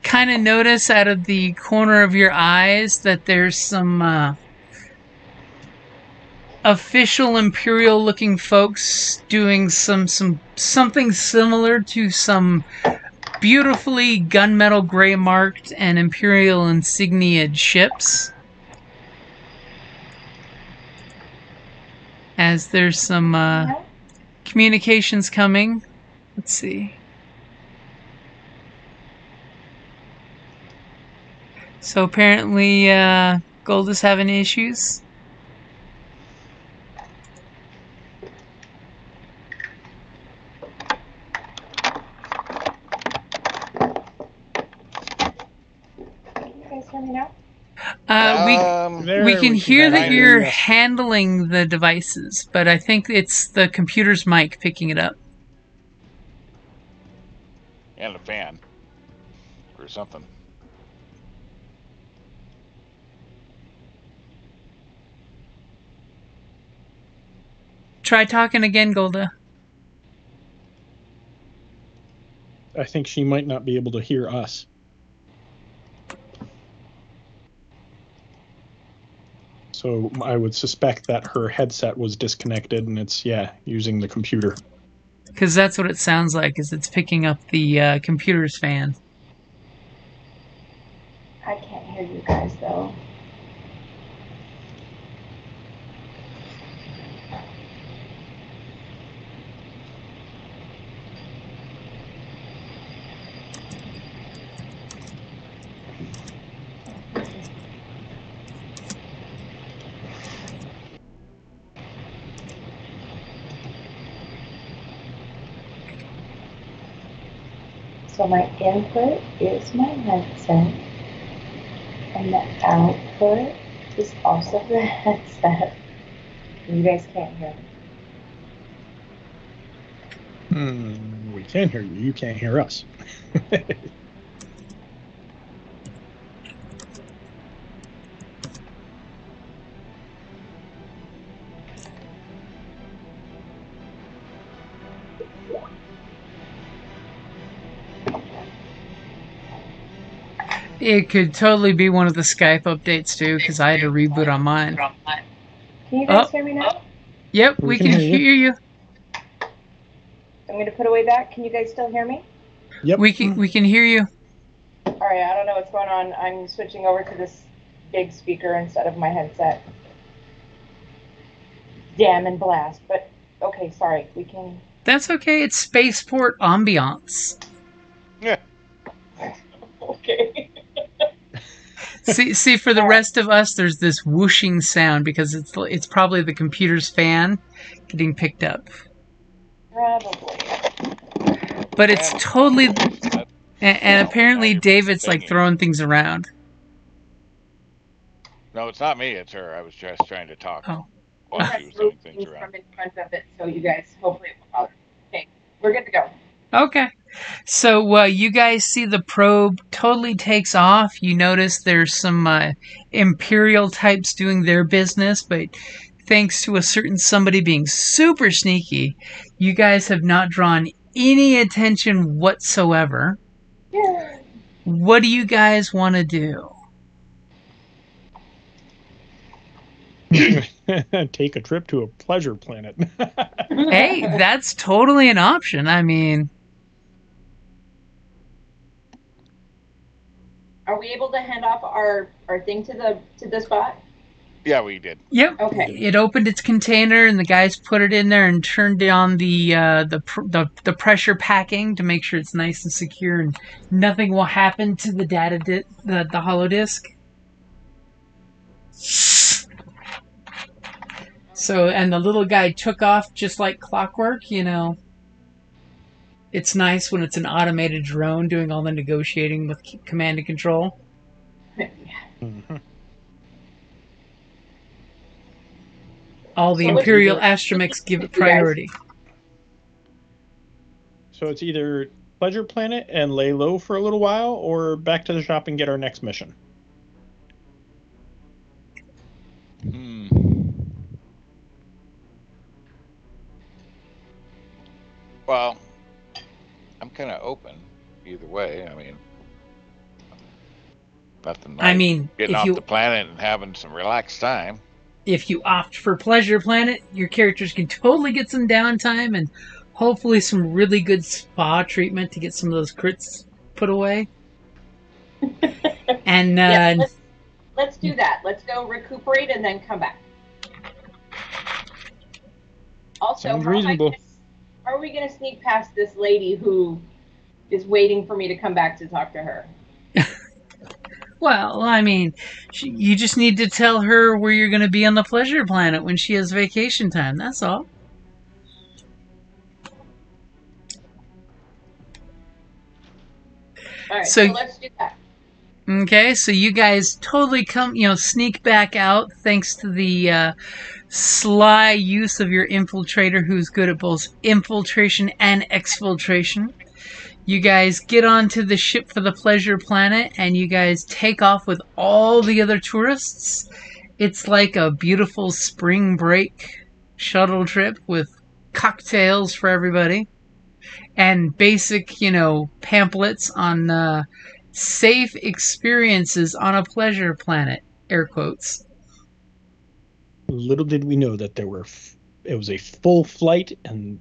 kind of notice out of the corner of your eyes that there's some official Imperial looking folks doing something similar to some beautifully gunmetal gray marked and Imperial insignia'd ships. As there's some communications coming. Let's see. So apparently Golda's having issues. We can hear that you're handling the devices, but I think it's the computer's mic picking it up. And a fan. Or something. Try talking again, Golda. I think she might not be able to hear us. So I would suspect that her headset was disconnected and it's, using the computer. Because that's what it sounds like, is it's picking up the computer's fan. I can't hear you guys, though. So my input is my headset, and the output is also the headset. You guys can't hear me. We can hear you. You can't hear us. It could totally be one of the Skype updates, too, because I had to reboot on mine. Can you guys hear me now? Yep, we can hear you. I'm going to put away that. Can you guys still hear me? Yep. We can hear you. All right, I don't know what's going on. I'm switching over to this big speaker instead of my headset. Damn and blast. But, okay, sorry. We can... That's okay. It's spaceport ambiance. Yeah. Okay. See, for the rest of us, there's this whooshing sound because it's probably the computer's fan getting picked up. Probably. But it's totally... And apparently David's, like, throwing things around. No, it's not me. It's her. I was just trying to talk while she was throwing things around. From in front of it, so you guys, hopefully it won't bother. Okay, we're good to go. Okay. So you guys see the probe totally takes off. You notice there's some Imperial types doing their business, but thanks to a certain somebody being super sneaky, you guys have not drawn any attention whatsoever. Yeah. What do you guys want to do? Take a trip to a pleasure planet. Hey, that's totally an option. I mean... Are we able to hand off our thing to the spot? Yeah, we did. Yep. Okay. It opened its container, and the guys put it in there and turned on the pressure packing to make sure it's nice and secure, and nothing will happen to the the holodisk. So, and the little guy took off just like clockwork. You know, it's nice when it's an automated drone doing all the negotiating with command and control. Mm-hmm. All the Imperial astromechs give it priority. So it's either pleasure planet and lay low for a little while, or back to the shop and get our next mission. Well, I'm kind of open either way. I mean, nothing like getting off the planet and having some relaxed time. If you opt for Pleasure Planet, your characters can totally get some downtime and hopefully some really good spa treatment to get some of those crits put away. And let's do that. Let's go recuperate and then come back. Also, sounds reasonable. How are we going to sneak past this lady who is waiting for me to come back to talk to her? Well, I mean, you just need to tell her where you're going to be on the Pleasure Planet when she has vacation time. That's all. All right, so let's do that. Okay, so you guys totally sneak back out thanks to the sly use of your infiltrator who's good at both infiltration and exfiltration. You guys get onto the ship for the Pleasure Planet, and you guys take off with all the other tourists. It's like a beautiful spring break shuttle trip with cocktails for everybody and basic, pamphlets on safe experiences on a pleasure planet, air quotes. Little did we know that it was a full flight, and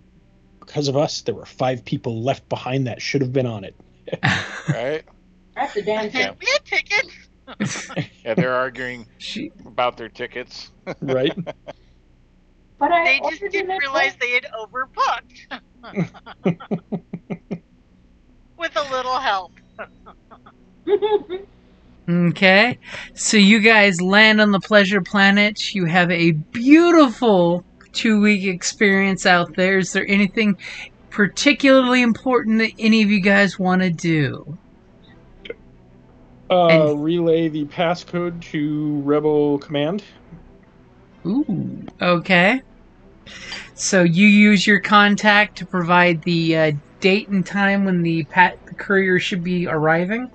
because of us, there were 5 people left behind that should have been on it. Right? That's a damn shame. We had tickets. Yeah, they're arguing about their tickets. Right? But They just didn't realize they had overbooked. With a little help. Okay, so you guys land on the pleasure planet. You have a beautiful 2-week experience out there. Is there anything particularly important that any of you guys want to do? Relay the passcode to Rebel Command. Ooh, okay. So you use your contact to provide the date and time when the courier should be arriving.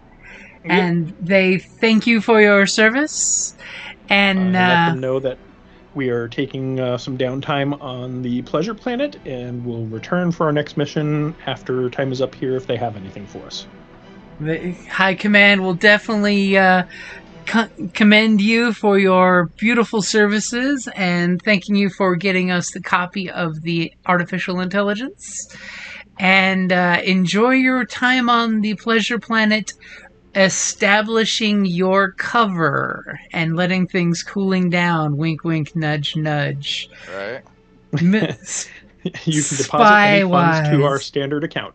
Yep. And they thank you for your service. And let them know that we are taking some downtime on the pleasure planet, and we'll return for our next mission after time is up here if they have anything for us. The High Command will definitely commend you for your beautiful services and thanking you for getting us the copy of the artificial intelligence. And enjoy your time on the pleasure planet, establishing your cover and letting things cooling down. Wink, wink, nudge, nudge. Right. You can deposit any funds to our standard account.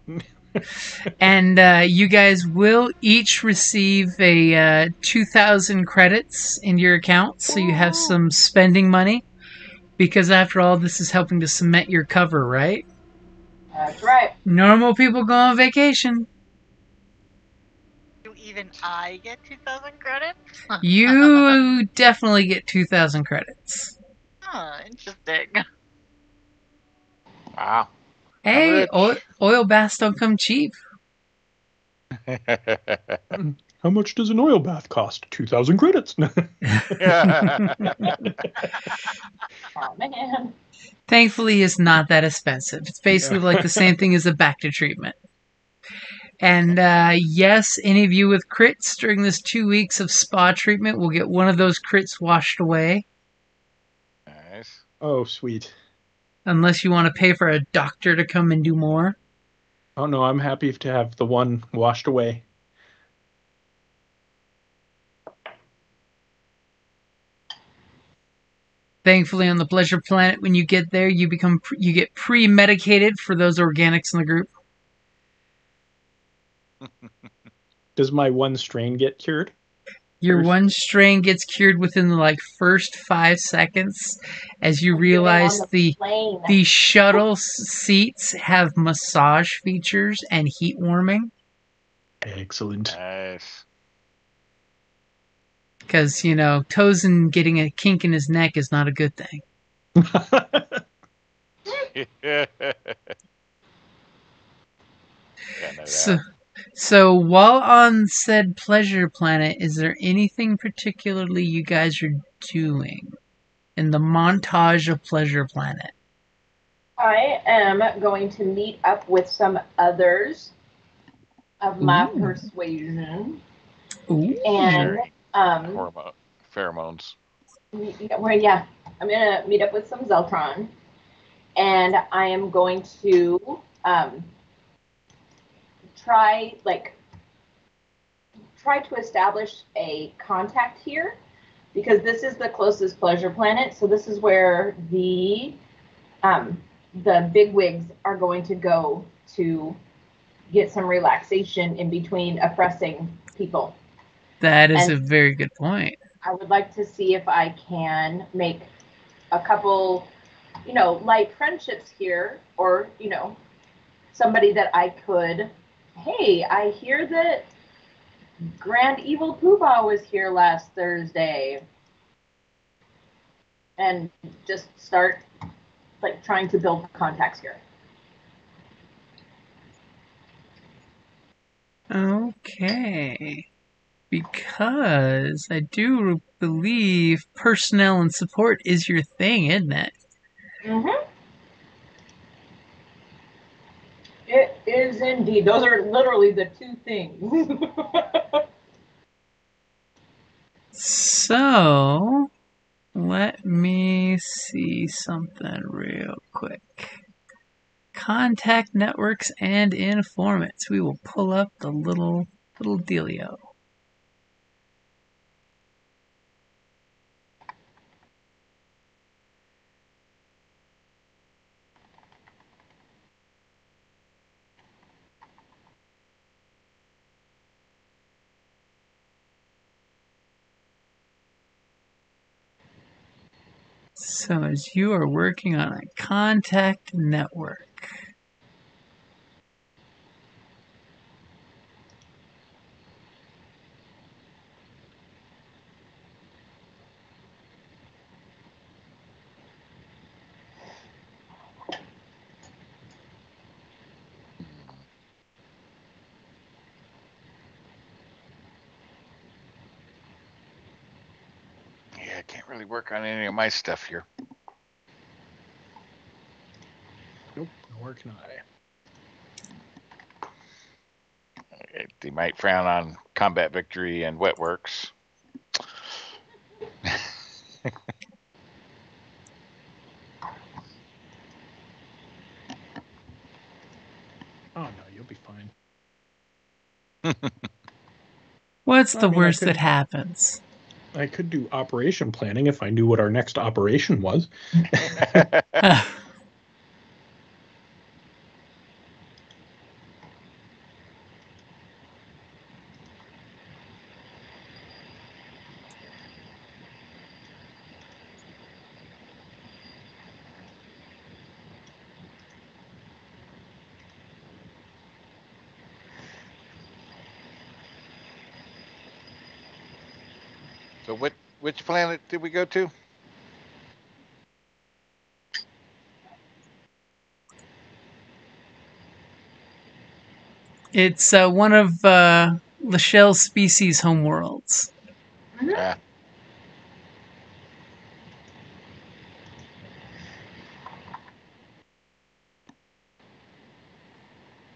And you guys will each receive a 2,000 credits in your account, so you have some spending money. Because after all, this is helping to cement your cover, right? That's right. Normal people go on vacation. Do even I get 2,000 credits? You definitely get 2,000 credits. Interesting. Wow. Hey, oil baths don't come cheap. How much does an oil bath cost? 2,000 credits. Oh, man. Thankfully, it's not that expensive. It's basically like the same thing as a Bacta treatment. And yes, any of you with crits during this 2 weeks of spa treatment will get one of those crits washed away. Nice. Oh, sweet. Unless you want to pay for a doctor to come and do more. Oh, no, I'm happy to have the one washed away. Thankfully, on the pleasure planet, when you get there, you get pre-medicated for those organics in the group. Does my one strain get cured? Your one strain gets cured within the first 5 seconds, as you realize the shuttle seats have massage features and heat warming. Excellent. Nice. Because, Tozen getting a kink in his neck is not a good thing. So while on said pleasure planet, is there anything particularly you guys are doing in the montage of pleasure planet? I am going to meet up with some others of my persuasion. Ooh. And pheromones. Yeah, I'm gonna meet up with some Zeltron, and I am going to try to establish a contact here, because this is the closest pleasure planet. So this is where the bigwigs are going to go to get some relaxation in between oppressing people. That is a very good point. I would like to see if I can make a couple, light friendships here, or, somebody that I could, hey, I hear that Grand Evil Poobah was here last Thursday. And just start, trying to build contacts here. Okay. Because I do believe personnel and support is your thing, isn't it? Mm-hmm. It is indeed. Those are literally the two things. So, let me see something real quick. Contact networks and informants. We will pull up the little dealio. So as you are working on a contact network, Yeah, I can't really work on any of my stuff here. Nope, nor can I. They might frown on combat victory and wet works. Oh no, you'll be fine. what's the I worst could- that happens? I could do operation planning if I knew what our next operation was. So which planet did we go to? It's one of Lachelle's species' homeworlds. Ah.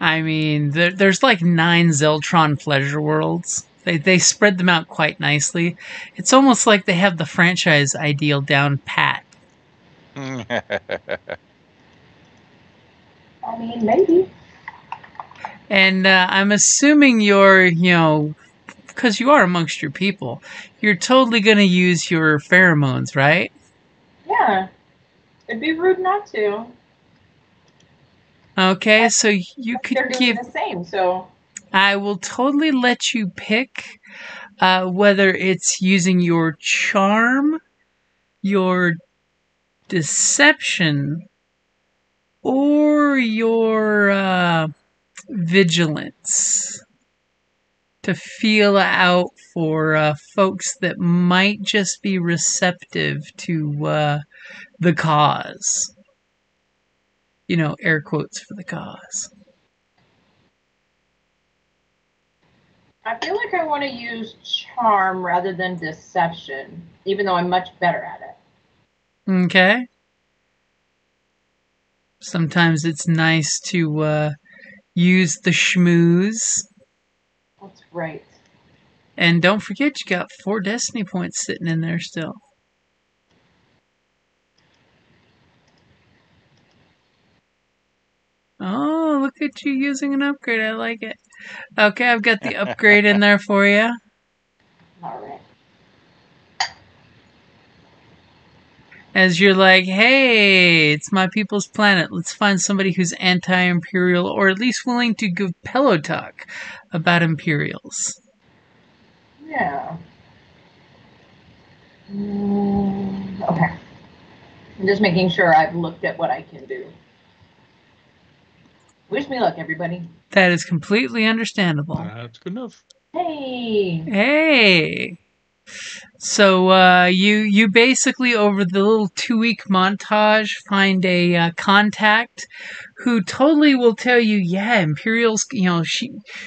I mean, there's like 9 Zeltron pleasure worlds. They spread them out quite nicely. It's almost like they have the franchise ideal down pat. I mean, maybe. And I'm assuming you're, because you are amongst your people, you're totally going to use your pheromones, right? Yeah. It'd be rude not to. Okay, so you could They're doing give... the same, so... I will totally let you pick whether it's using your charm, your deception, or your vigilance to feel out for folks that might just be receptive to the cause. Air quotes for the cause. I feel like I want to use charm rather than deception, even though I'm much better at it. Okay. Sometimes it's nice to use the schmooze. That's right. And don't forget, you got 4 destiny points sitting in there still. Oh, look at you using an upgrade. I like it. Okay, I've got the upgrade in there for you. All right. As you're like, hey, it's my people's planet. Let's find somebody who's anti-imperial or at least willing to give pillow talk about Imperials. Yeah. Okay. I'm just making sure I've looked at what I can do. Wish me luck, everybody. That is completely understandable. That's good enough. Hey. Hey. So you basically over the little 2-week montage find a contact who totally will tell you, yeah, Imperials.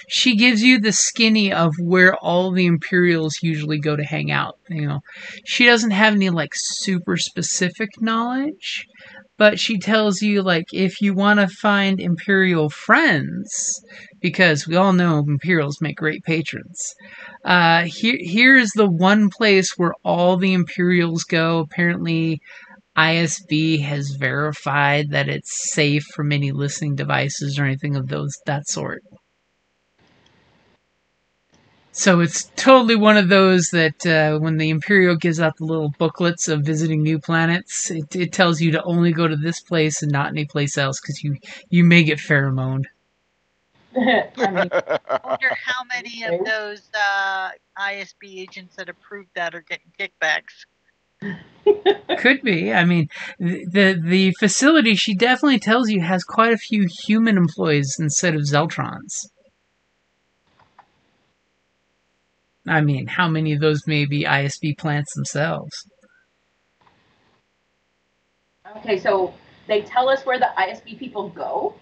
She gives you the skinny of where all the Imperials usually go to hang out. She doesn't have any like super specific knowledge, but she tells you, like, if you want to find Imperial friends, because we all know Imperials make great patrons, here's the one place where all the Imperials go. Apparently, ISB has verified that it's safe from any listening devices or anything of that sort. So it's totally one of those that when the Imperial gives out the little booklets of visiting new planets, it tells you to only go to this place and not any place else, because you may get pheromoned. I mean, I wonder how many of those ISB agents that approved that are getting kickbacks. Could be. I mean, the facility, she definitely tells you, has quite a few human employees instead of Zeltrons. I mean, how many of those may be ISB plants themselves? okay, so they tell us where the ISB people go?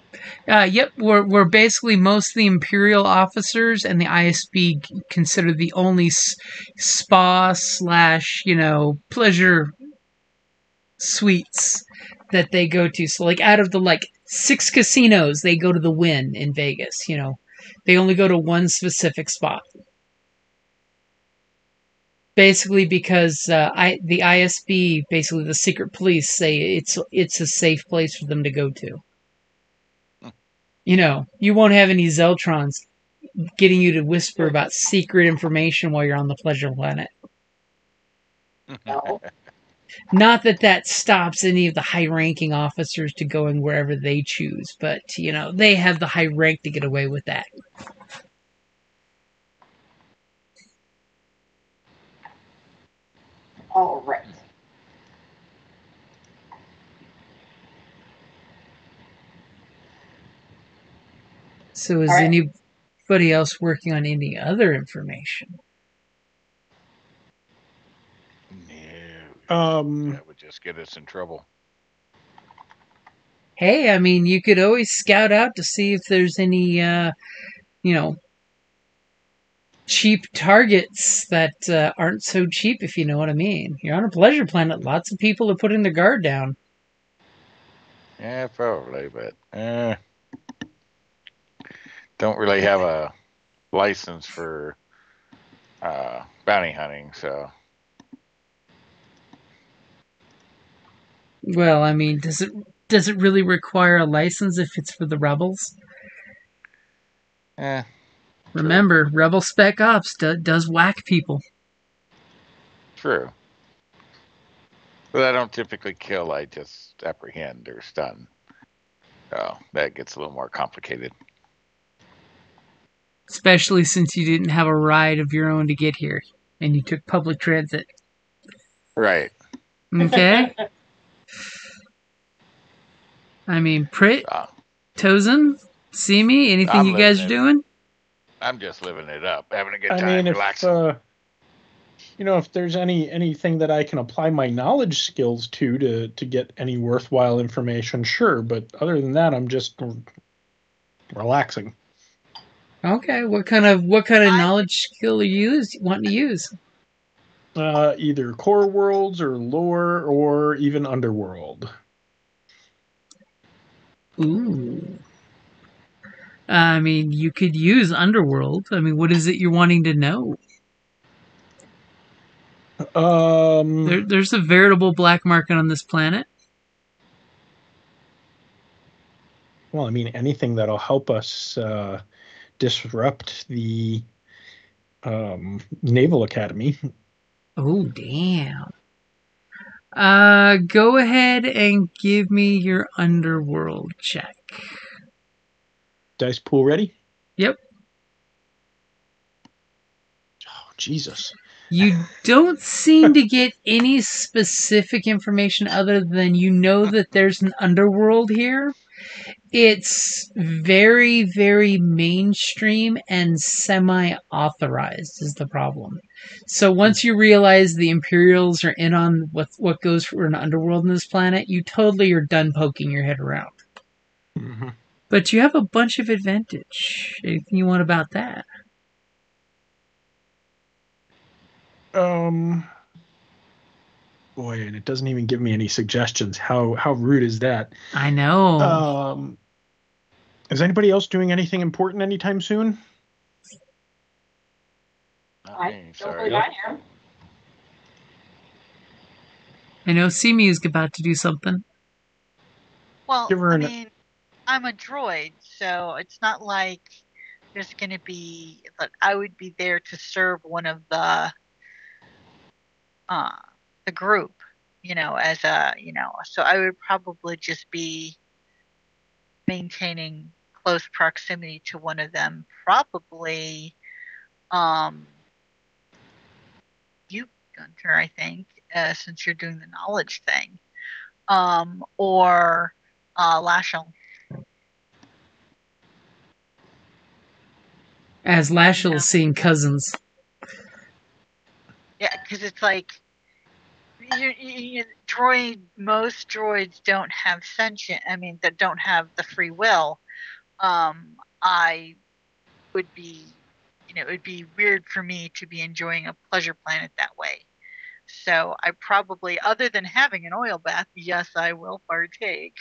Yep, we're basically most of the Imperial officers and the ISB considered the only spa / pleasure suites that they go to. So, like, out of the 6 casinos, they go to the Wynn in Vegas. They only go to one specific spot. Basically, because the ISB, basically the secret police, say it's a safe place for them to go to. You won't have any Zeltrons getting you to whisper about secret information while you're on the pleasure planet. No. Not that stops any of the high-ranking officers to going wherever they choose, but, they have the high rank to get away with that. All right. So is All right. anybody else working on any other information? No. That would just get us in trouble. Hey, I mean, you could always scout out to see if there's any, cheap targets that aren't so cheap, if you know what I mean. You're on a pleasure planet. Lots of people are putting their guard down. Yeah, probably, but don't really have a license for bounty hunting, so. Well, I mean, does it really require a license if it's for the rebels? Remember, Rebel Spec Ops does whack people. True. But I don't typically kill, I just apprehend or stun. So that gets a little more complicated. Especially since you didn't have a ride of your own to get here, and you took public transit. Right. Okay? I mean, Prit, Tozen, see me? Anything you guys are doing? I'm just living it up, having a good time, relaxing. If there's anything that I can apply my knowledge skills to get any worthwhile information, sure. But other than that, I'm just relaxing. Okay, what kind of knowledge skill are you wanting to use? Either core worlds or lore or even underworld. Ooh. I mean, you could use underworld. I mean, what is it you're wanting to know? There's a veritable black market on this planet. Well, I mean, anything that'll help us disrupt the Naval Academy. Oh, damn. Go ahead and give me your underworld check. Dice pool ready? Yep. Oh, Jesus. You don't seem to get any specific information other than that there's an underworld here. It's very, very mainstream and semi-authorized is the problem. So once you realize the Imperials are in on what goes for an underworld in this planet, you totally are done poking your head around. Mm-hmm. But you have a bunch of advantage. Anything you want about that? Boy, and it doesn't even give me any suggestions. How rude is that? I know. Is anybody else doing anything important anytime soon? I don't believe I am. I know Simi is about to do something. Well, I mean, I'm a droid, so it's not like there's going to be that I would be there to serve one of the group, as a, so I would probably just be maintaining close proximity to one of them, probably you, Gunter, I think, since you're doing the knowledge thing, or Lashel. As Lashel is seeing cousins. Yeah, because it's like most droids don't have sentient. I mean, that don't have the free will. I would be, it would be weird for me to be enjoying a pleasure planet that way. So I probably, other than having an oil bath, yes, I will partake.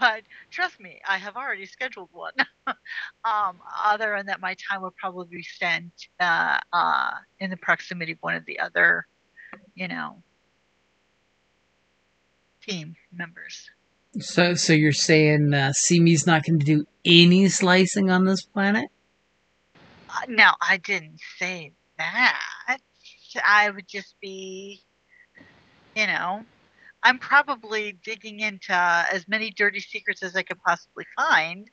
But trust me, I have already scheduled one. Other than that, my time would probably be spent in the proximity of one of the other, team members. So you're saying Simi's not going to do any slicing on this planet? No, I didn't say that. I would just be, I'm probably digging into as many dirty secrets as I could possibly find,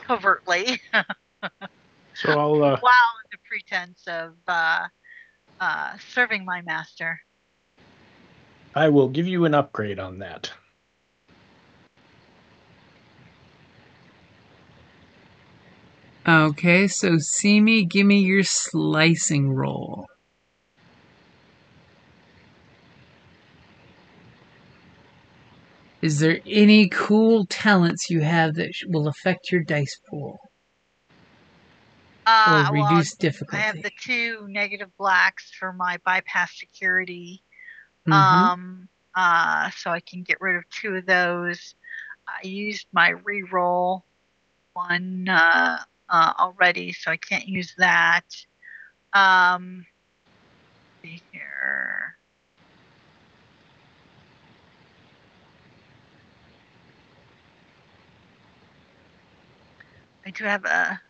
covertly. So I'll while in the pretense of serving my master. I will give you an upgrade on that. Okay, so Simi, give me your slicing roll. Is there any cool talents you have that will affect your dice pool? Or reduce difficulty? I have the 2 negative blacks for my bypass security. Mm-hmm. So I can get rid of 2 of those. I used my reroll 1 already, so I can't use that. See here. I do have a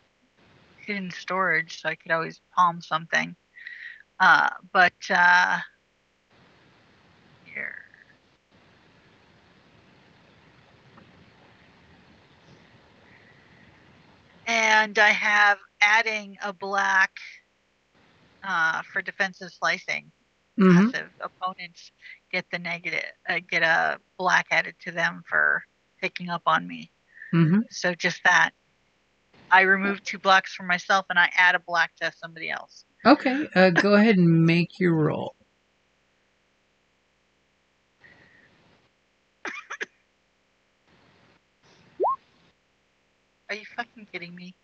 hidden storage, so I could always palm something. But here. And I have adding a black for defensive slicing. Mm-hmm. Passive opponents get the negative, get a black added to them for picking up on me. Mm-hmm. So just that. I remove 2 blacks for myself, and I add a black to somebody else. Okay, go ahead and make your roll. Are you fucking kidding me?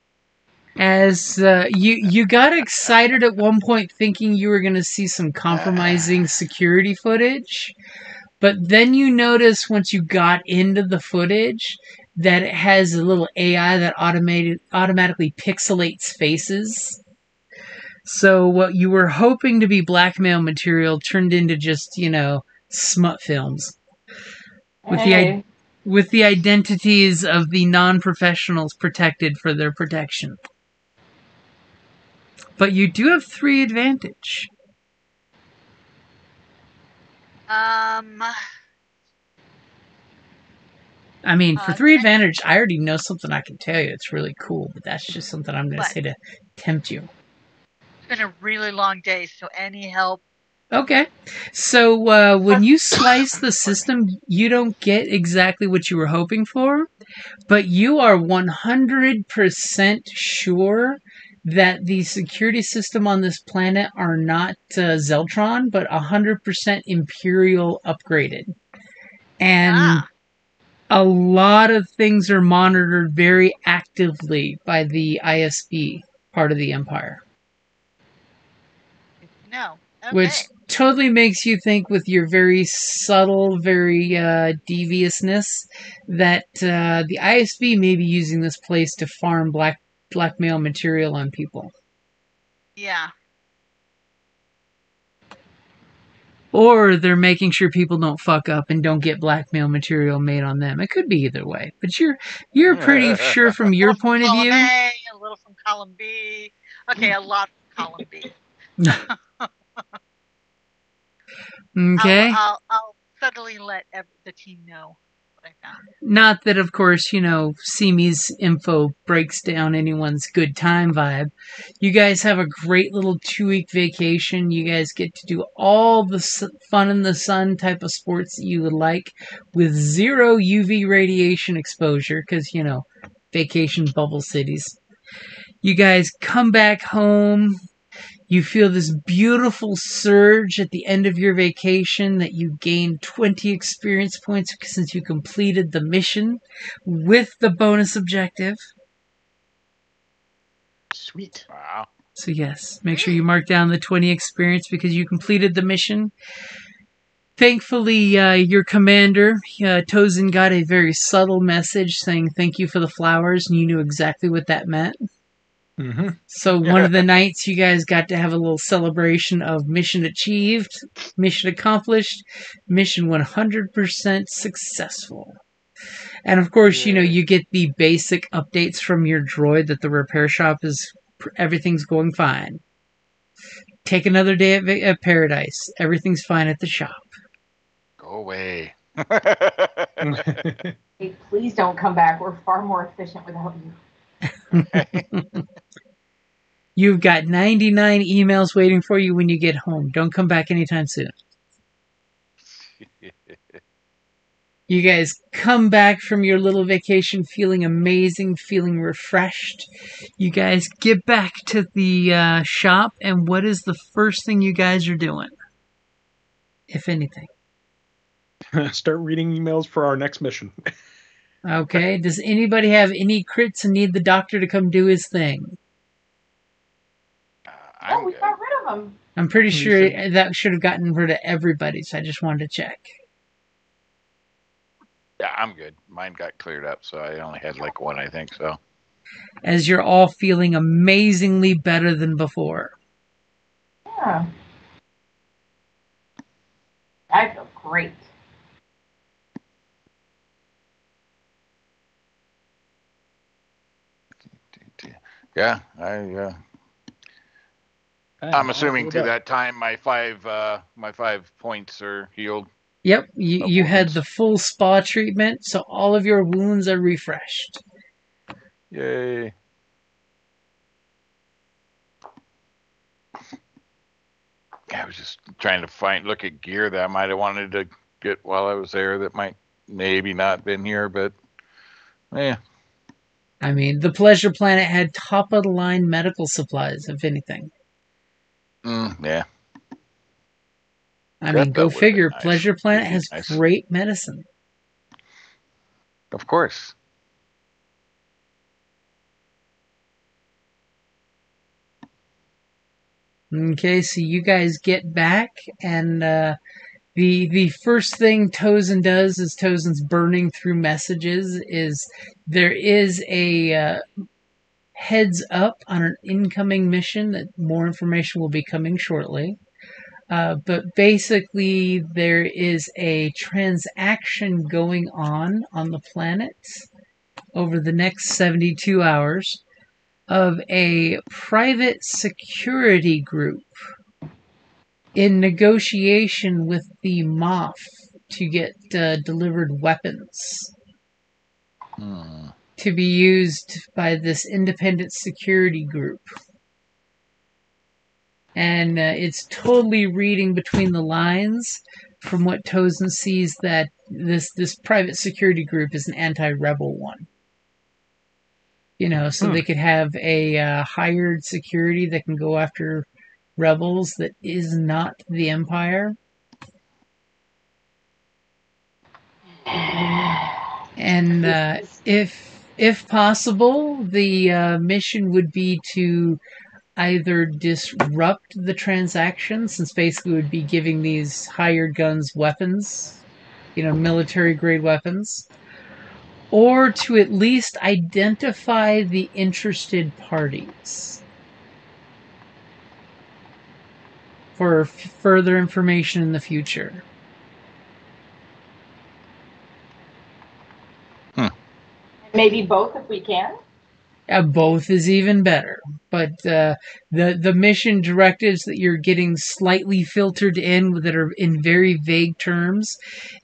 As you got excited at one point thinking you were going to see some compromising security footage, but then you notice once you got into the footage that it has a little AI that automatically pixelates faces. So what you were hoping to be blackmail material turned into just, smut films. With the identities of the non-professionals protected for their protection. But you do have 3 advantage. I mean, for 3 advantage, I already know something I can tell you. It's really cool, but that's just something I'm going to say to tempt you. It's been a really long day, so any help? Okay. So when you slice the system, you don't get exactly what you were hoping for, but you are 100% sure that the security system on this planet are not Zeltron, but 100% Imperial upgraded. And a lot of things are monitored very actively by the ISB part of the Empire. know. Okay. Which totally makes you think, with your very subtle, very deviousness, that the ISB may be using this place to farm blackmail material on people. Yeah. Or they're making sure people don't fuck up and don't get blackmail material made on them. It could be either way. But you're pretty sure from your point of view. Column A, a little from column B. Okay, a lot from column B. Okay. I'll subtly let the team know what I found. Not that, of course, Simi's info breaks down anyone's good time vibe. You guys have a great little 2-week vacation. You guys get to do all the fun in the sun type of sports that you would like with 0 UV radiation exposure because, vacation bubble cities. You guys come back home. You feel this beautiful surge at the end of your vacation that you gained 20 experience points since you completed the mission with the bonus objective. Sweet. Wow. So yes, make sure you mark down the 20 experience because you completed the mission. Thankfully, your commander, Tozen, got a very subtle message saying thank you for the flowers, and you knew exactly what that meant. Mm-hmm. So one of the nights you guys got to have a little celebration of mission achieved, mission accomplished, mission 100% successful. And of course, you get the basic updates from your droid that the repair shop everything's going fine. Take another day at Paradise. Everything's fine at the shop. Go away. Hey, please don't come back. We're far more efficient without you. You've got 99 emails waiting for you when you get home. Don't come back anytime soon. You guys come back from your little vacation feeling amazing, feeling refreshed. You guys get back to the shop, and what is the first thing you guys are doing? If anything. Start reading emails for our next mission. Okay. Does anybody have any crits and need the doctor to come do his thing? Oh, we got rid of them. I'm pretty sure that should have gotten rid of everybody, so I just wanted to check. Yeah, I'm good. Mine got cleared up, so I only had like 1, I think, so. As you're all feeling amazingly better than before. Yeah. I feel great. Yeah, I'm assuming through that time my 5 points are healed. Yep, you had the full spa treatment, so all of your wounds are refreshed. Yay. I was just trying to look at gear that I might have wanted to get while I was there that might maybe not been here, but yeah. I mean, the Pleasure Planet had top-of-the-line medical supplies, if anything. Yeah. I mean, go figure. Nice. Pleasure Planet has great medicine. Of course. Okay, so you guys get back, and the first thing Tozen does as Tozen's burning through messages is there is a heads up on an incoming mission that more information will be coming shortly. But basically, there is a transaction going on the planet over the next 72 hours of a private security group in negotiation with the Moff to get delivered weapons to be used by this independent security group. And it's totally reading between the lines from what Tozen sees that this private security group is an anti-rebel one. So they could have a hired security that can go after rebels that is not the Empire. And if possible, the mission would be to either disrupt the transaction, since basically would be giving these hired guns weapons, military grade weapons, or to at least identify the interested parties for further information in the future. Maybe both if we can. Both is even better, but the mission directives that you're getting slightly filtered in that are in very vague terms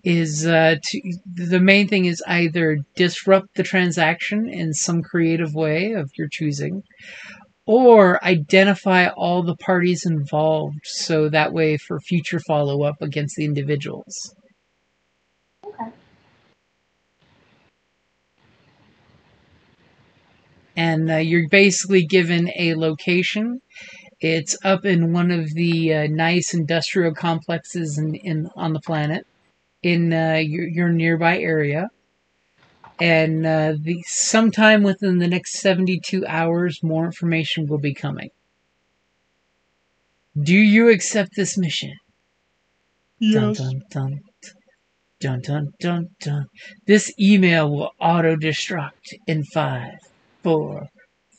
is the main thing is either disrupt the transaction in some creative way of your choosing, or identify all the parties involved, so that way for future follow-up against the individuals. Okay. And you're basically given a location. It's up in one of the nice industrial complexes on the planet in your nearby area. And sometime within the next 72 hours, more information will be coming. Do you accept this mission? Yes. Dun, dun, dun, dun, dun, dun. This email will auto-destruct in 5, 4,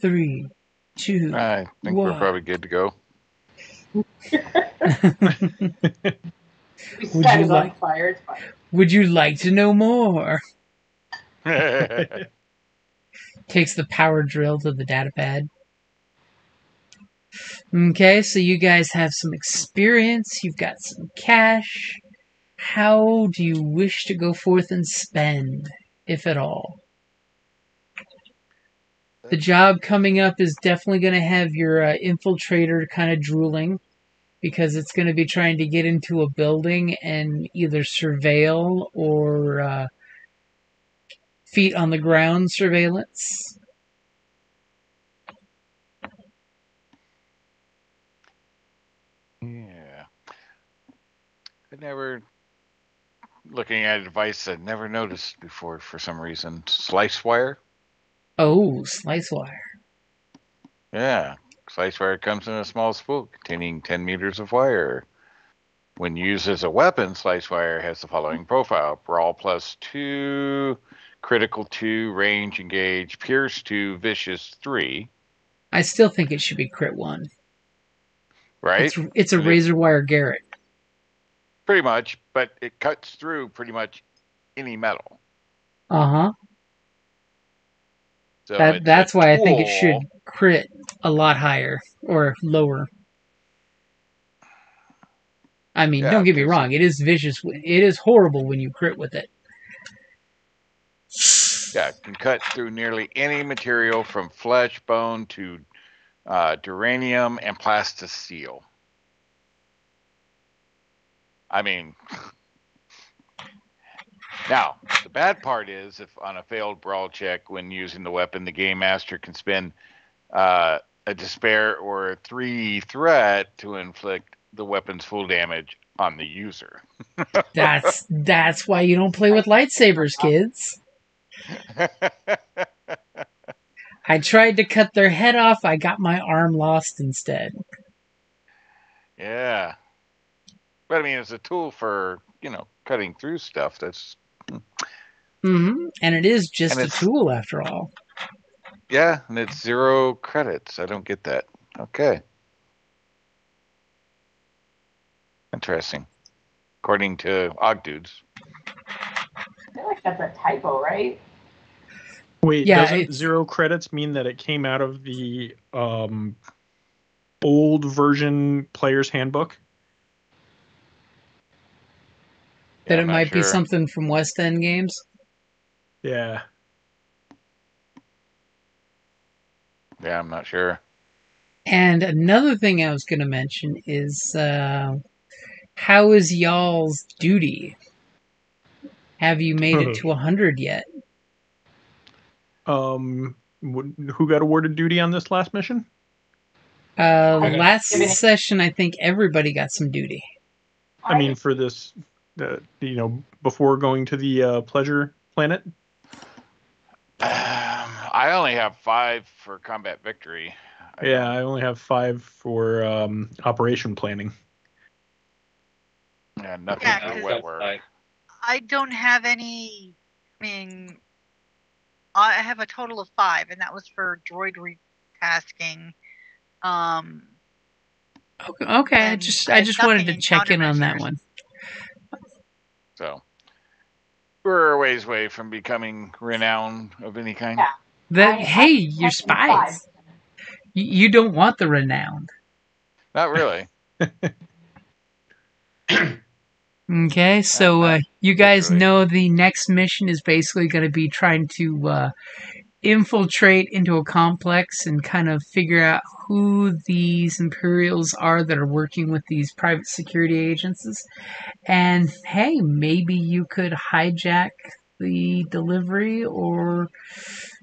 3, 2, I think 1. we're probably good to go. Would you like to know more? Takes the power drill to the datapad. Okay, so you guys have some experience. You've got some cash. How do you wish to go forth and spend, if at all? The job coming up is definitely going to have your infiltrator kind of drooling, because it's going to be trying to get into a building and either surveil or feet on the ground surveillance. Yeah. Looking at a device I'd never noticed before for some reason. Slice wire? Oh, slice wire. Yeah. Slice wire comes in a small spool containing 10 meters of wire. When used as a weapon, slice wire has the following profile: brawl +2, critical 2, range engage, pierce 2, vicious 3. I still think it should be crit 1. Right? It's a razor wire Garrett. Pretty much, but it cuts through pretty much any metal. Uh-huh. So that's why I think it should crit a lot higher or lower. I mean, don't get me wrong, it is vicious. It is horrible when you crit with it. Yeah, it can cut through nearly any material from flesh, bone to duranium and plastisteel. I mean, now, the bad part is if on a failed brawl check when using the weapon, the game master can spend a despair or a 3 threat to inflict the weapon's full damage on the user. That's why you don't play with lightsabers, kids. I tried to cut their head off. I got my arm lost instead. Yeah. But I mean, it's a tool for, cutting through stuff. That's... Mm-hmm. And it is just a tool after all. Yeah, and it's 0 credits. I don't get that. Okay. Interesting. According to Ogdudes. I feel like that's a typo, right? Wait, doesn't 0 credits mean that it came out of the old version player's handbook? That it might be something from West End games? Yeah. Yeah, I'm not sure. And another thing I was going to mention is, how is y'all's duty? Have you made it to 100 yet? Who got awarded duty on this last mission? Last session, I think everybody got some duty. I mean, for this, before going to the pleasure planet? I only have 5 for combat victory. I only have 5 for operation planning. Yeah, nothing Yeah, for 'cause wet work. I don't have any. I mean, I have a total of 5, and that was for droid retasking. Okay, I And just I have wanted nothing to in check in on that countermeasures. one. So we're a ways away from becoming renowned of any kind. Yeah. Hey, you're spies. You don't want the renowned. Not really. Okay, so you guys particularly. know the next mission is basically going to be trying to infiltrate into a complex and kind of figure out who these Imperials are that are working with these private security agencies. And hey, maybe you could hijack the delivery or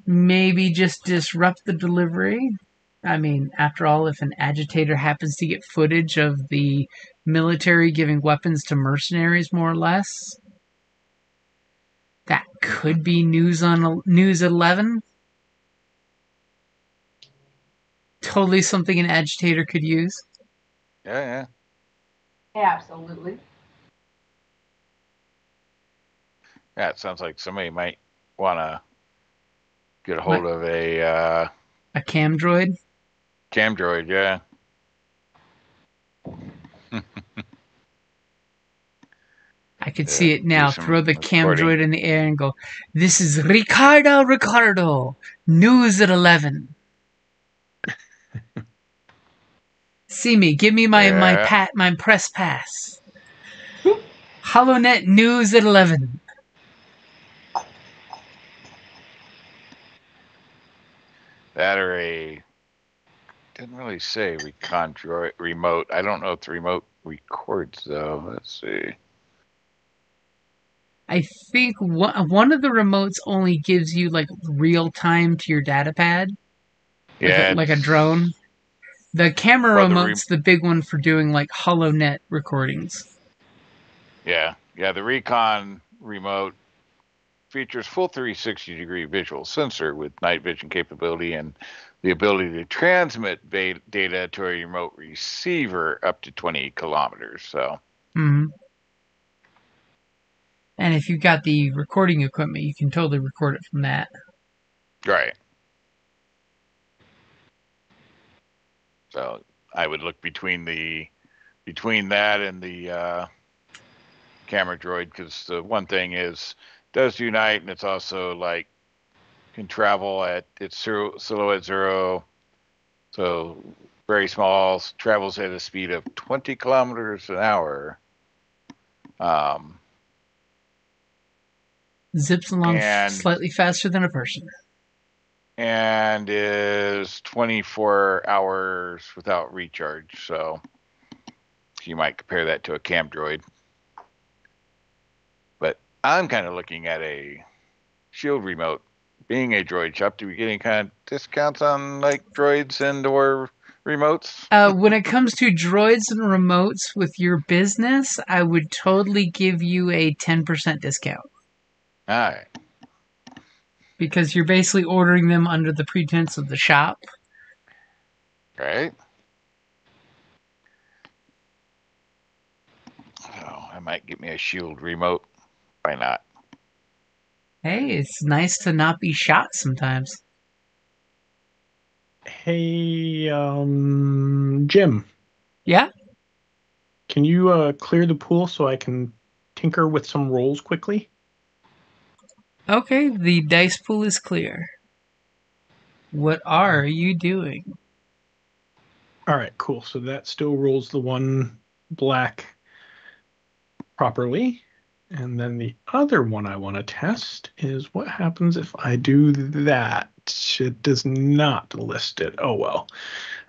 maybe just disrupt the delivery. I mean, after all, if an agitator happens to get footage of the military giving weapons to mercenaries, more or less, that could be news on News 11. Totally something an agitator could use. Yeah. Absolutely. Yeah, it sounds like somebody might want to get a hold of a cam droid. Cam droid, yeah. I could see it now. Throw the cam recording. droid in the air and go, "This is Ricardo, news at 11. See me, give me my press pass. HoloNet news at 11. That or a didn't really say recon droid remote. I don't know if the remote records though. Let's see. I think one of the remotes only gives you like real time to your data pad. Yeah, like a drone. The camera remote's the big one for doing like HoloNet recordings. Yeah, the recon remote features full 360-degree visual sensor with night vision capability and the ability to transmit data to a remote receiver up to 20 kilometers. So. Mm-hmm. And if you've got the recording equipment, you can totally record it from that. Right. So I would look between that and the camera droid, because the one thing is does unite, and it's also like can travel at its silhouette 0, so very small, travels at a speed of 20 kilometers an hour. Zips along slightly faster than a person. And is 24 hours without recharge. So you might compare that to a cam droid. But I'm kind of looking at a shield remote. Being a droid shop, do we get any kind of discounts on like droids and or remotes? When it comes to droids and remotes with your business, I would totally give you a 10% discount. All right. Because you're basically ordering them under the pretense of the shop. Right. Oh, I might get me a shield remote. Why not? Hey, it's nice to not be shot sometimes. Hey, Jim. Yeah? Can you clear the pool so I can tinker with some rolls quickly? Okay, the dice pool is clear. What are you doing? All right, cool. So that still rolls the one black properly. And then the other one I want to test is what happens if I do that. It does not list it. Oh, well.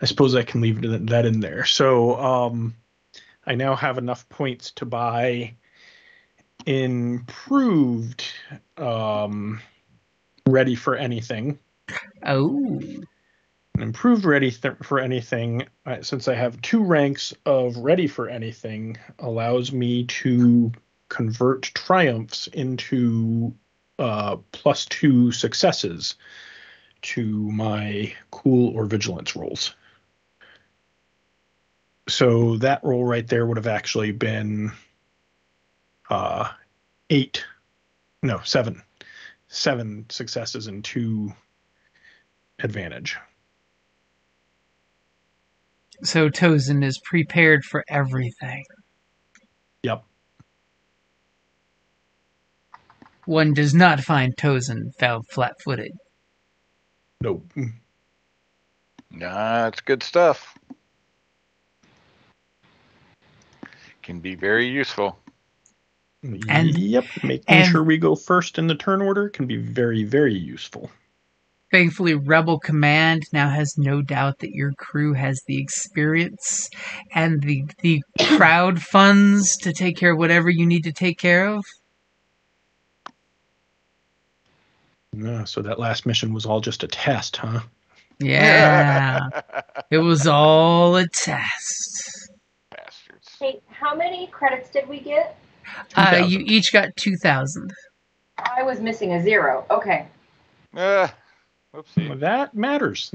I suppose I can leave that in there. So I now have enough points to buy improved ready for anything. Oh. An improved ready for anything, since I have 2 ranks of ready for anything, allows me to convert triumphs into +2 successes to my cool or vigilance rolls. So that roll right there would have actually been 7 successes and 2 advantage. So Tozen is prepared for everything. Yep. One does not find Tozen found flat-footed. Nope. Nah, it's good stuff. Can be very useful. Yep. Making sure we go first in the turn order can be very, very useful. Thankfully, Rebel Command now has no doubt that your crew has the experience and the crowd funds to take care of whatever you need to take care of. So that last mission was all just a test, huh? Yeah. It was all a test. Bastards. Hey, how many credits did we get? You each got 2,000. I was missing a 0. Okay. Whoopsie. Well, that matters.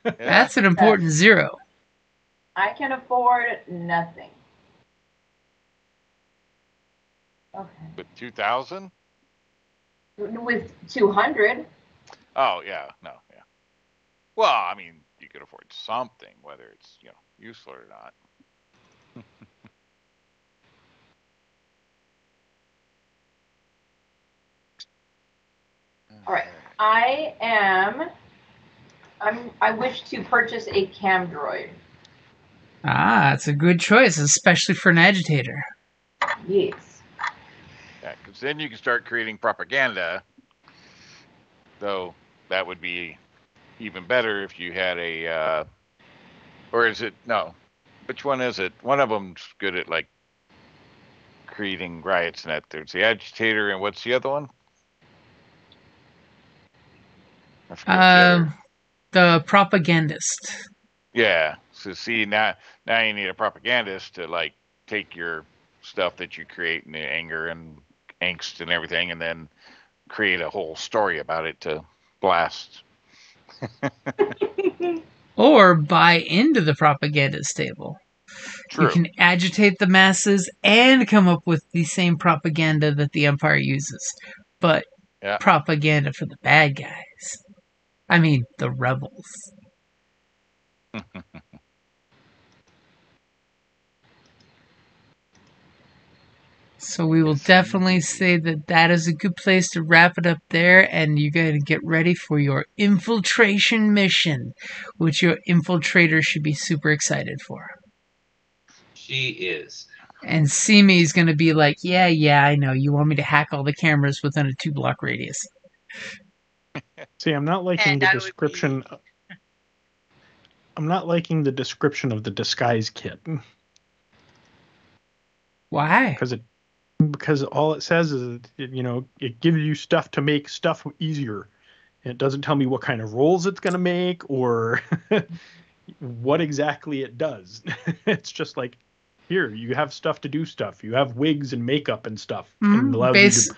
That's an important 0. I can afford nothing. Okay. With 2,000? With 200. Oh, yeah. No, yeah. Well, I mean, you could afford something, whether it's, useful or not. All right. I wish to purchase a cam droid. It's a good choice, especially for an agitator. Yes. Yeah, because then you can start creating propaganda. Though that would be even better if you had a, or is it, no, which one is it? One of them's good at like creating riots and that. There's the agitator, and what's the other one? I forget the propagandist. Yeah. So see, now you need a propagandist to like take your stuff that you create and the anger and angst and everything, and then create a whole story about it to blast. Or buy into the propagandist table. True. You can agitate the masses and come up with the same propaganda that the Empire uses. But propaganda for the bad guys. I mean, the rebels. So we will definitely say that that is a good place to wrap it up there, and you got to get ready for your infiltration mission, which your infiltrator should be super excited for. She is. And Simi is going to be like, yeah, I know. You want me to hack all the cameras within a 2-block radius. See, I'm not liking the description. I'm not liking the description of the disguise kit. Why? Because all it says is, it gives you stuff to make stuff easier. It doesn't tell me what kind of rolls it's going to make or what exactly it does. It's just like, here, you have stuff to do stuff. You have wigs and makeup and stuff. And it allows you to...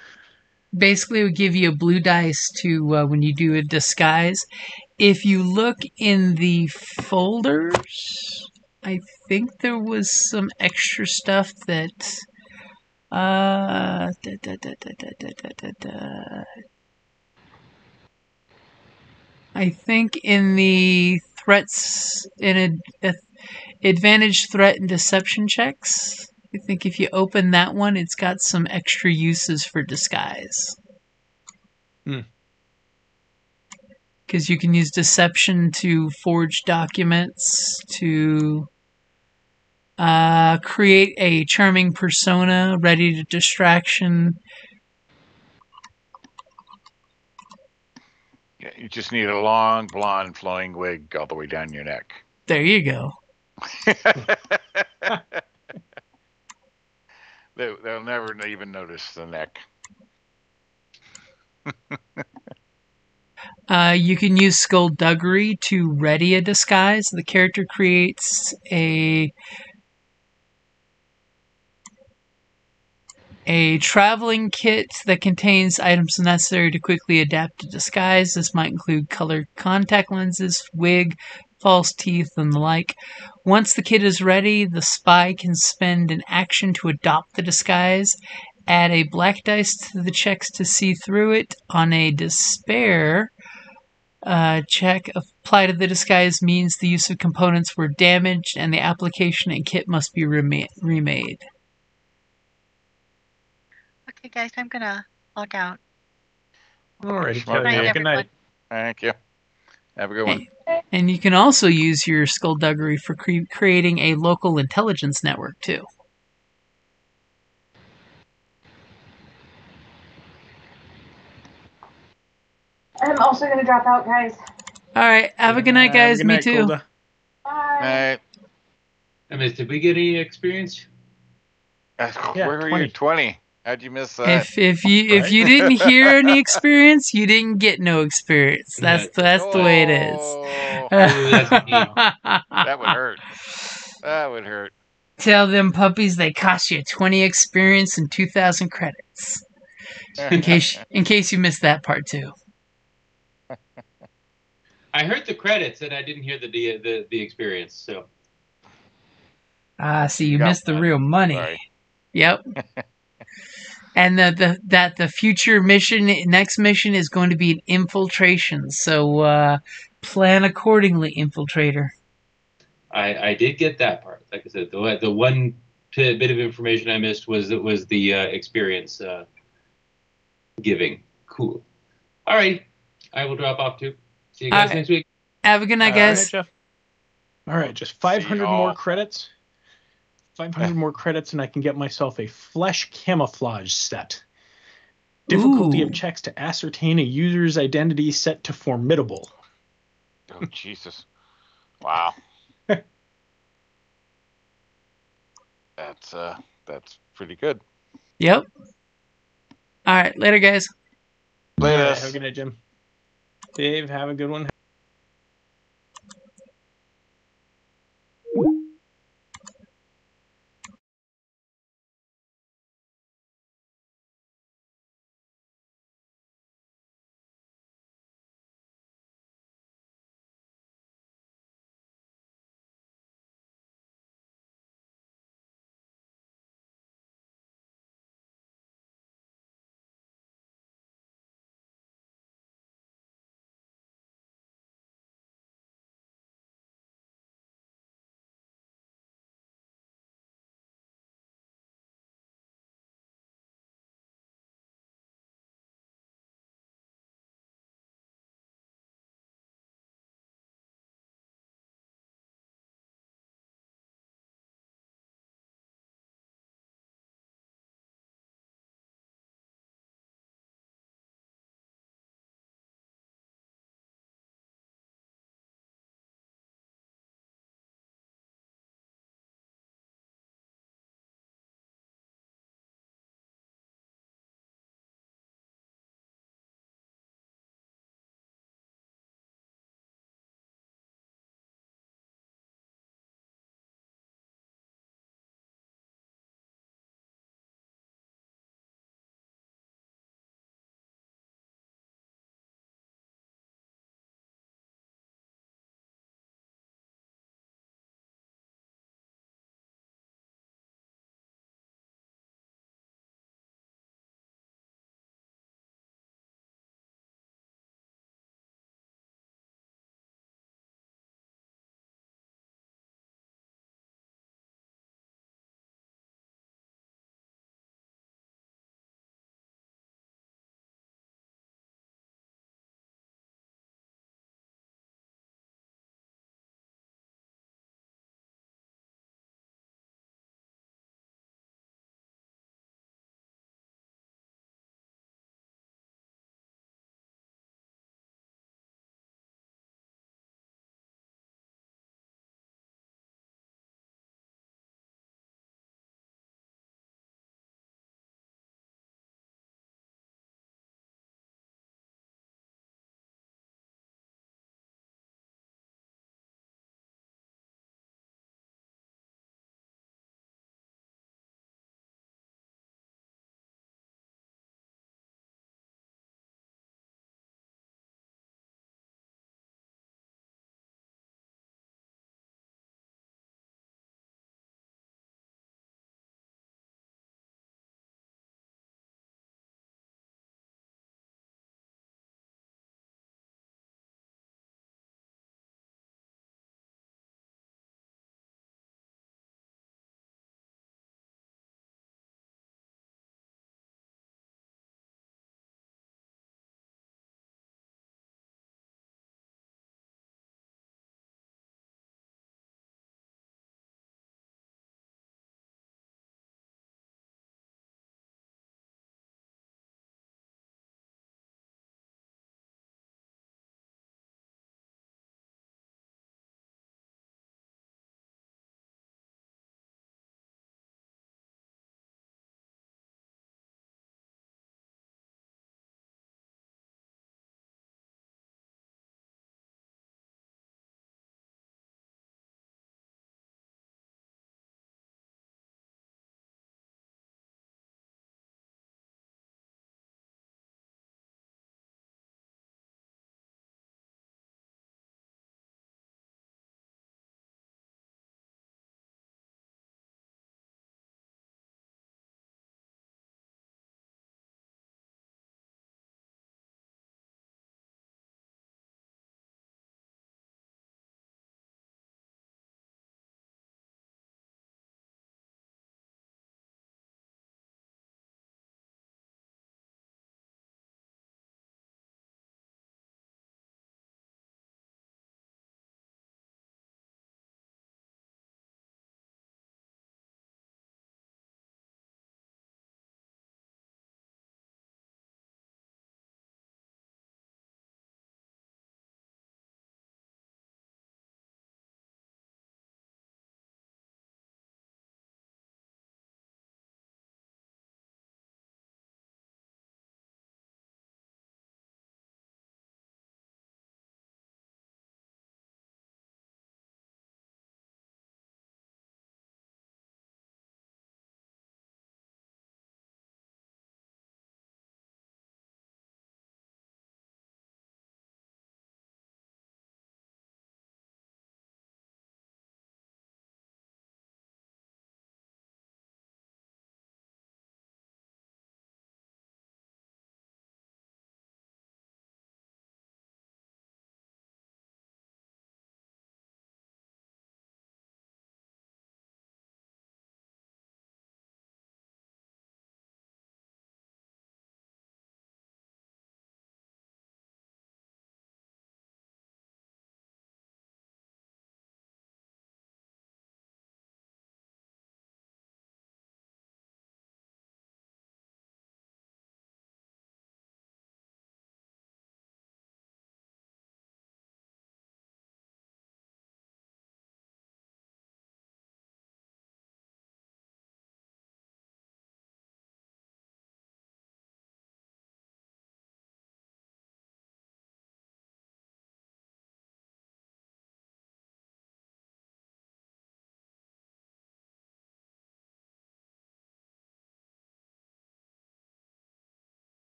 Basically, it would give you a blue dice to when you do a disguise. If you look in the folders, I think there was some extra stuff that... I think in the threats, in advantage, threat, and deception checks, I think if you open that one, it's got some extra uses for disguise. Because you can use deception to forge documents, to create a charming persona ready to distraction. Yeah, you just need a long, blonde, flowing wig all the way down your neck. There you go. They'll never even notice the neck. You can use skullduggery to ready a disguise. The character creates a A traveling kit that contains items necessary to quickly adapt to disguise. This might include colored contact lenses, wig, false teeth, and the like. Once the kit is ready, the spy can spend an action to adopt the disguise. Add a black dice to the checks to see through it. On a despair check applied to the disguise means the use of components were damaged and the application and kit must be remade. Okay, guys, I'm gonna log out. Alrighty, Smart Kelly. deal. Have a good night. Thank you. Have a good one. And you can also use your skullduggery for creating a local intelligence network, too. I'm also going to drop out, guys. All right. Have a good night, guys. Me too. Golda. Bye. All right. Amidst, did we get any experience? Where were 20. you? 20. How'd you miss that? If you didn't hear any experience, you didn't get no experience. That's the way it is. Oh, that's that would hurt. That would hurt. Tell them puppies they cost you 20 experience and 2,000 credits. In case you missed that part too. I heard the credits and I didn't hear the experience. So. See, you missed the real money. Sorry. Yep. And the future mission, next mission is going to be an infiltration. So plan accordingly, infiltrator. I did get that part. Like I said, the one bit of information I missed was the experience giving. Cool. All right, I will drop off too. See you guys next week. Have a good night, guys. All right, just 500 more credits. 500 more credits, and I can get myself a flesh camouflage set. Difficulty of checks to ascertain a user's identity set to formidable. Oh, Jesus. Wow. That's pretty good. Yep. All right, later, guys. Later. Have a good night, Jim. Dave, have a good one.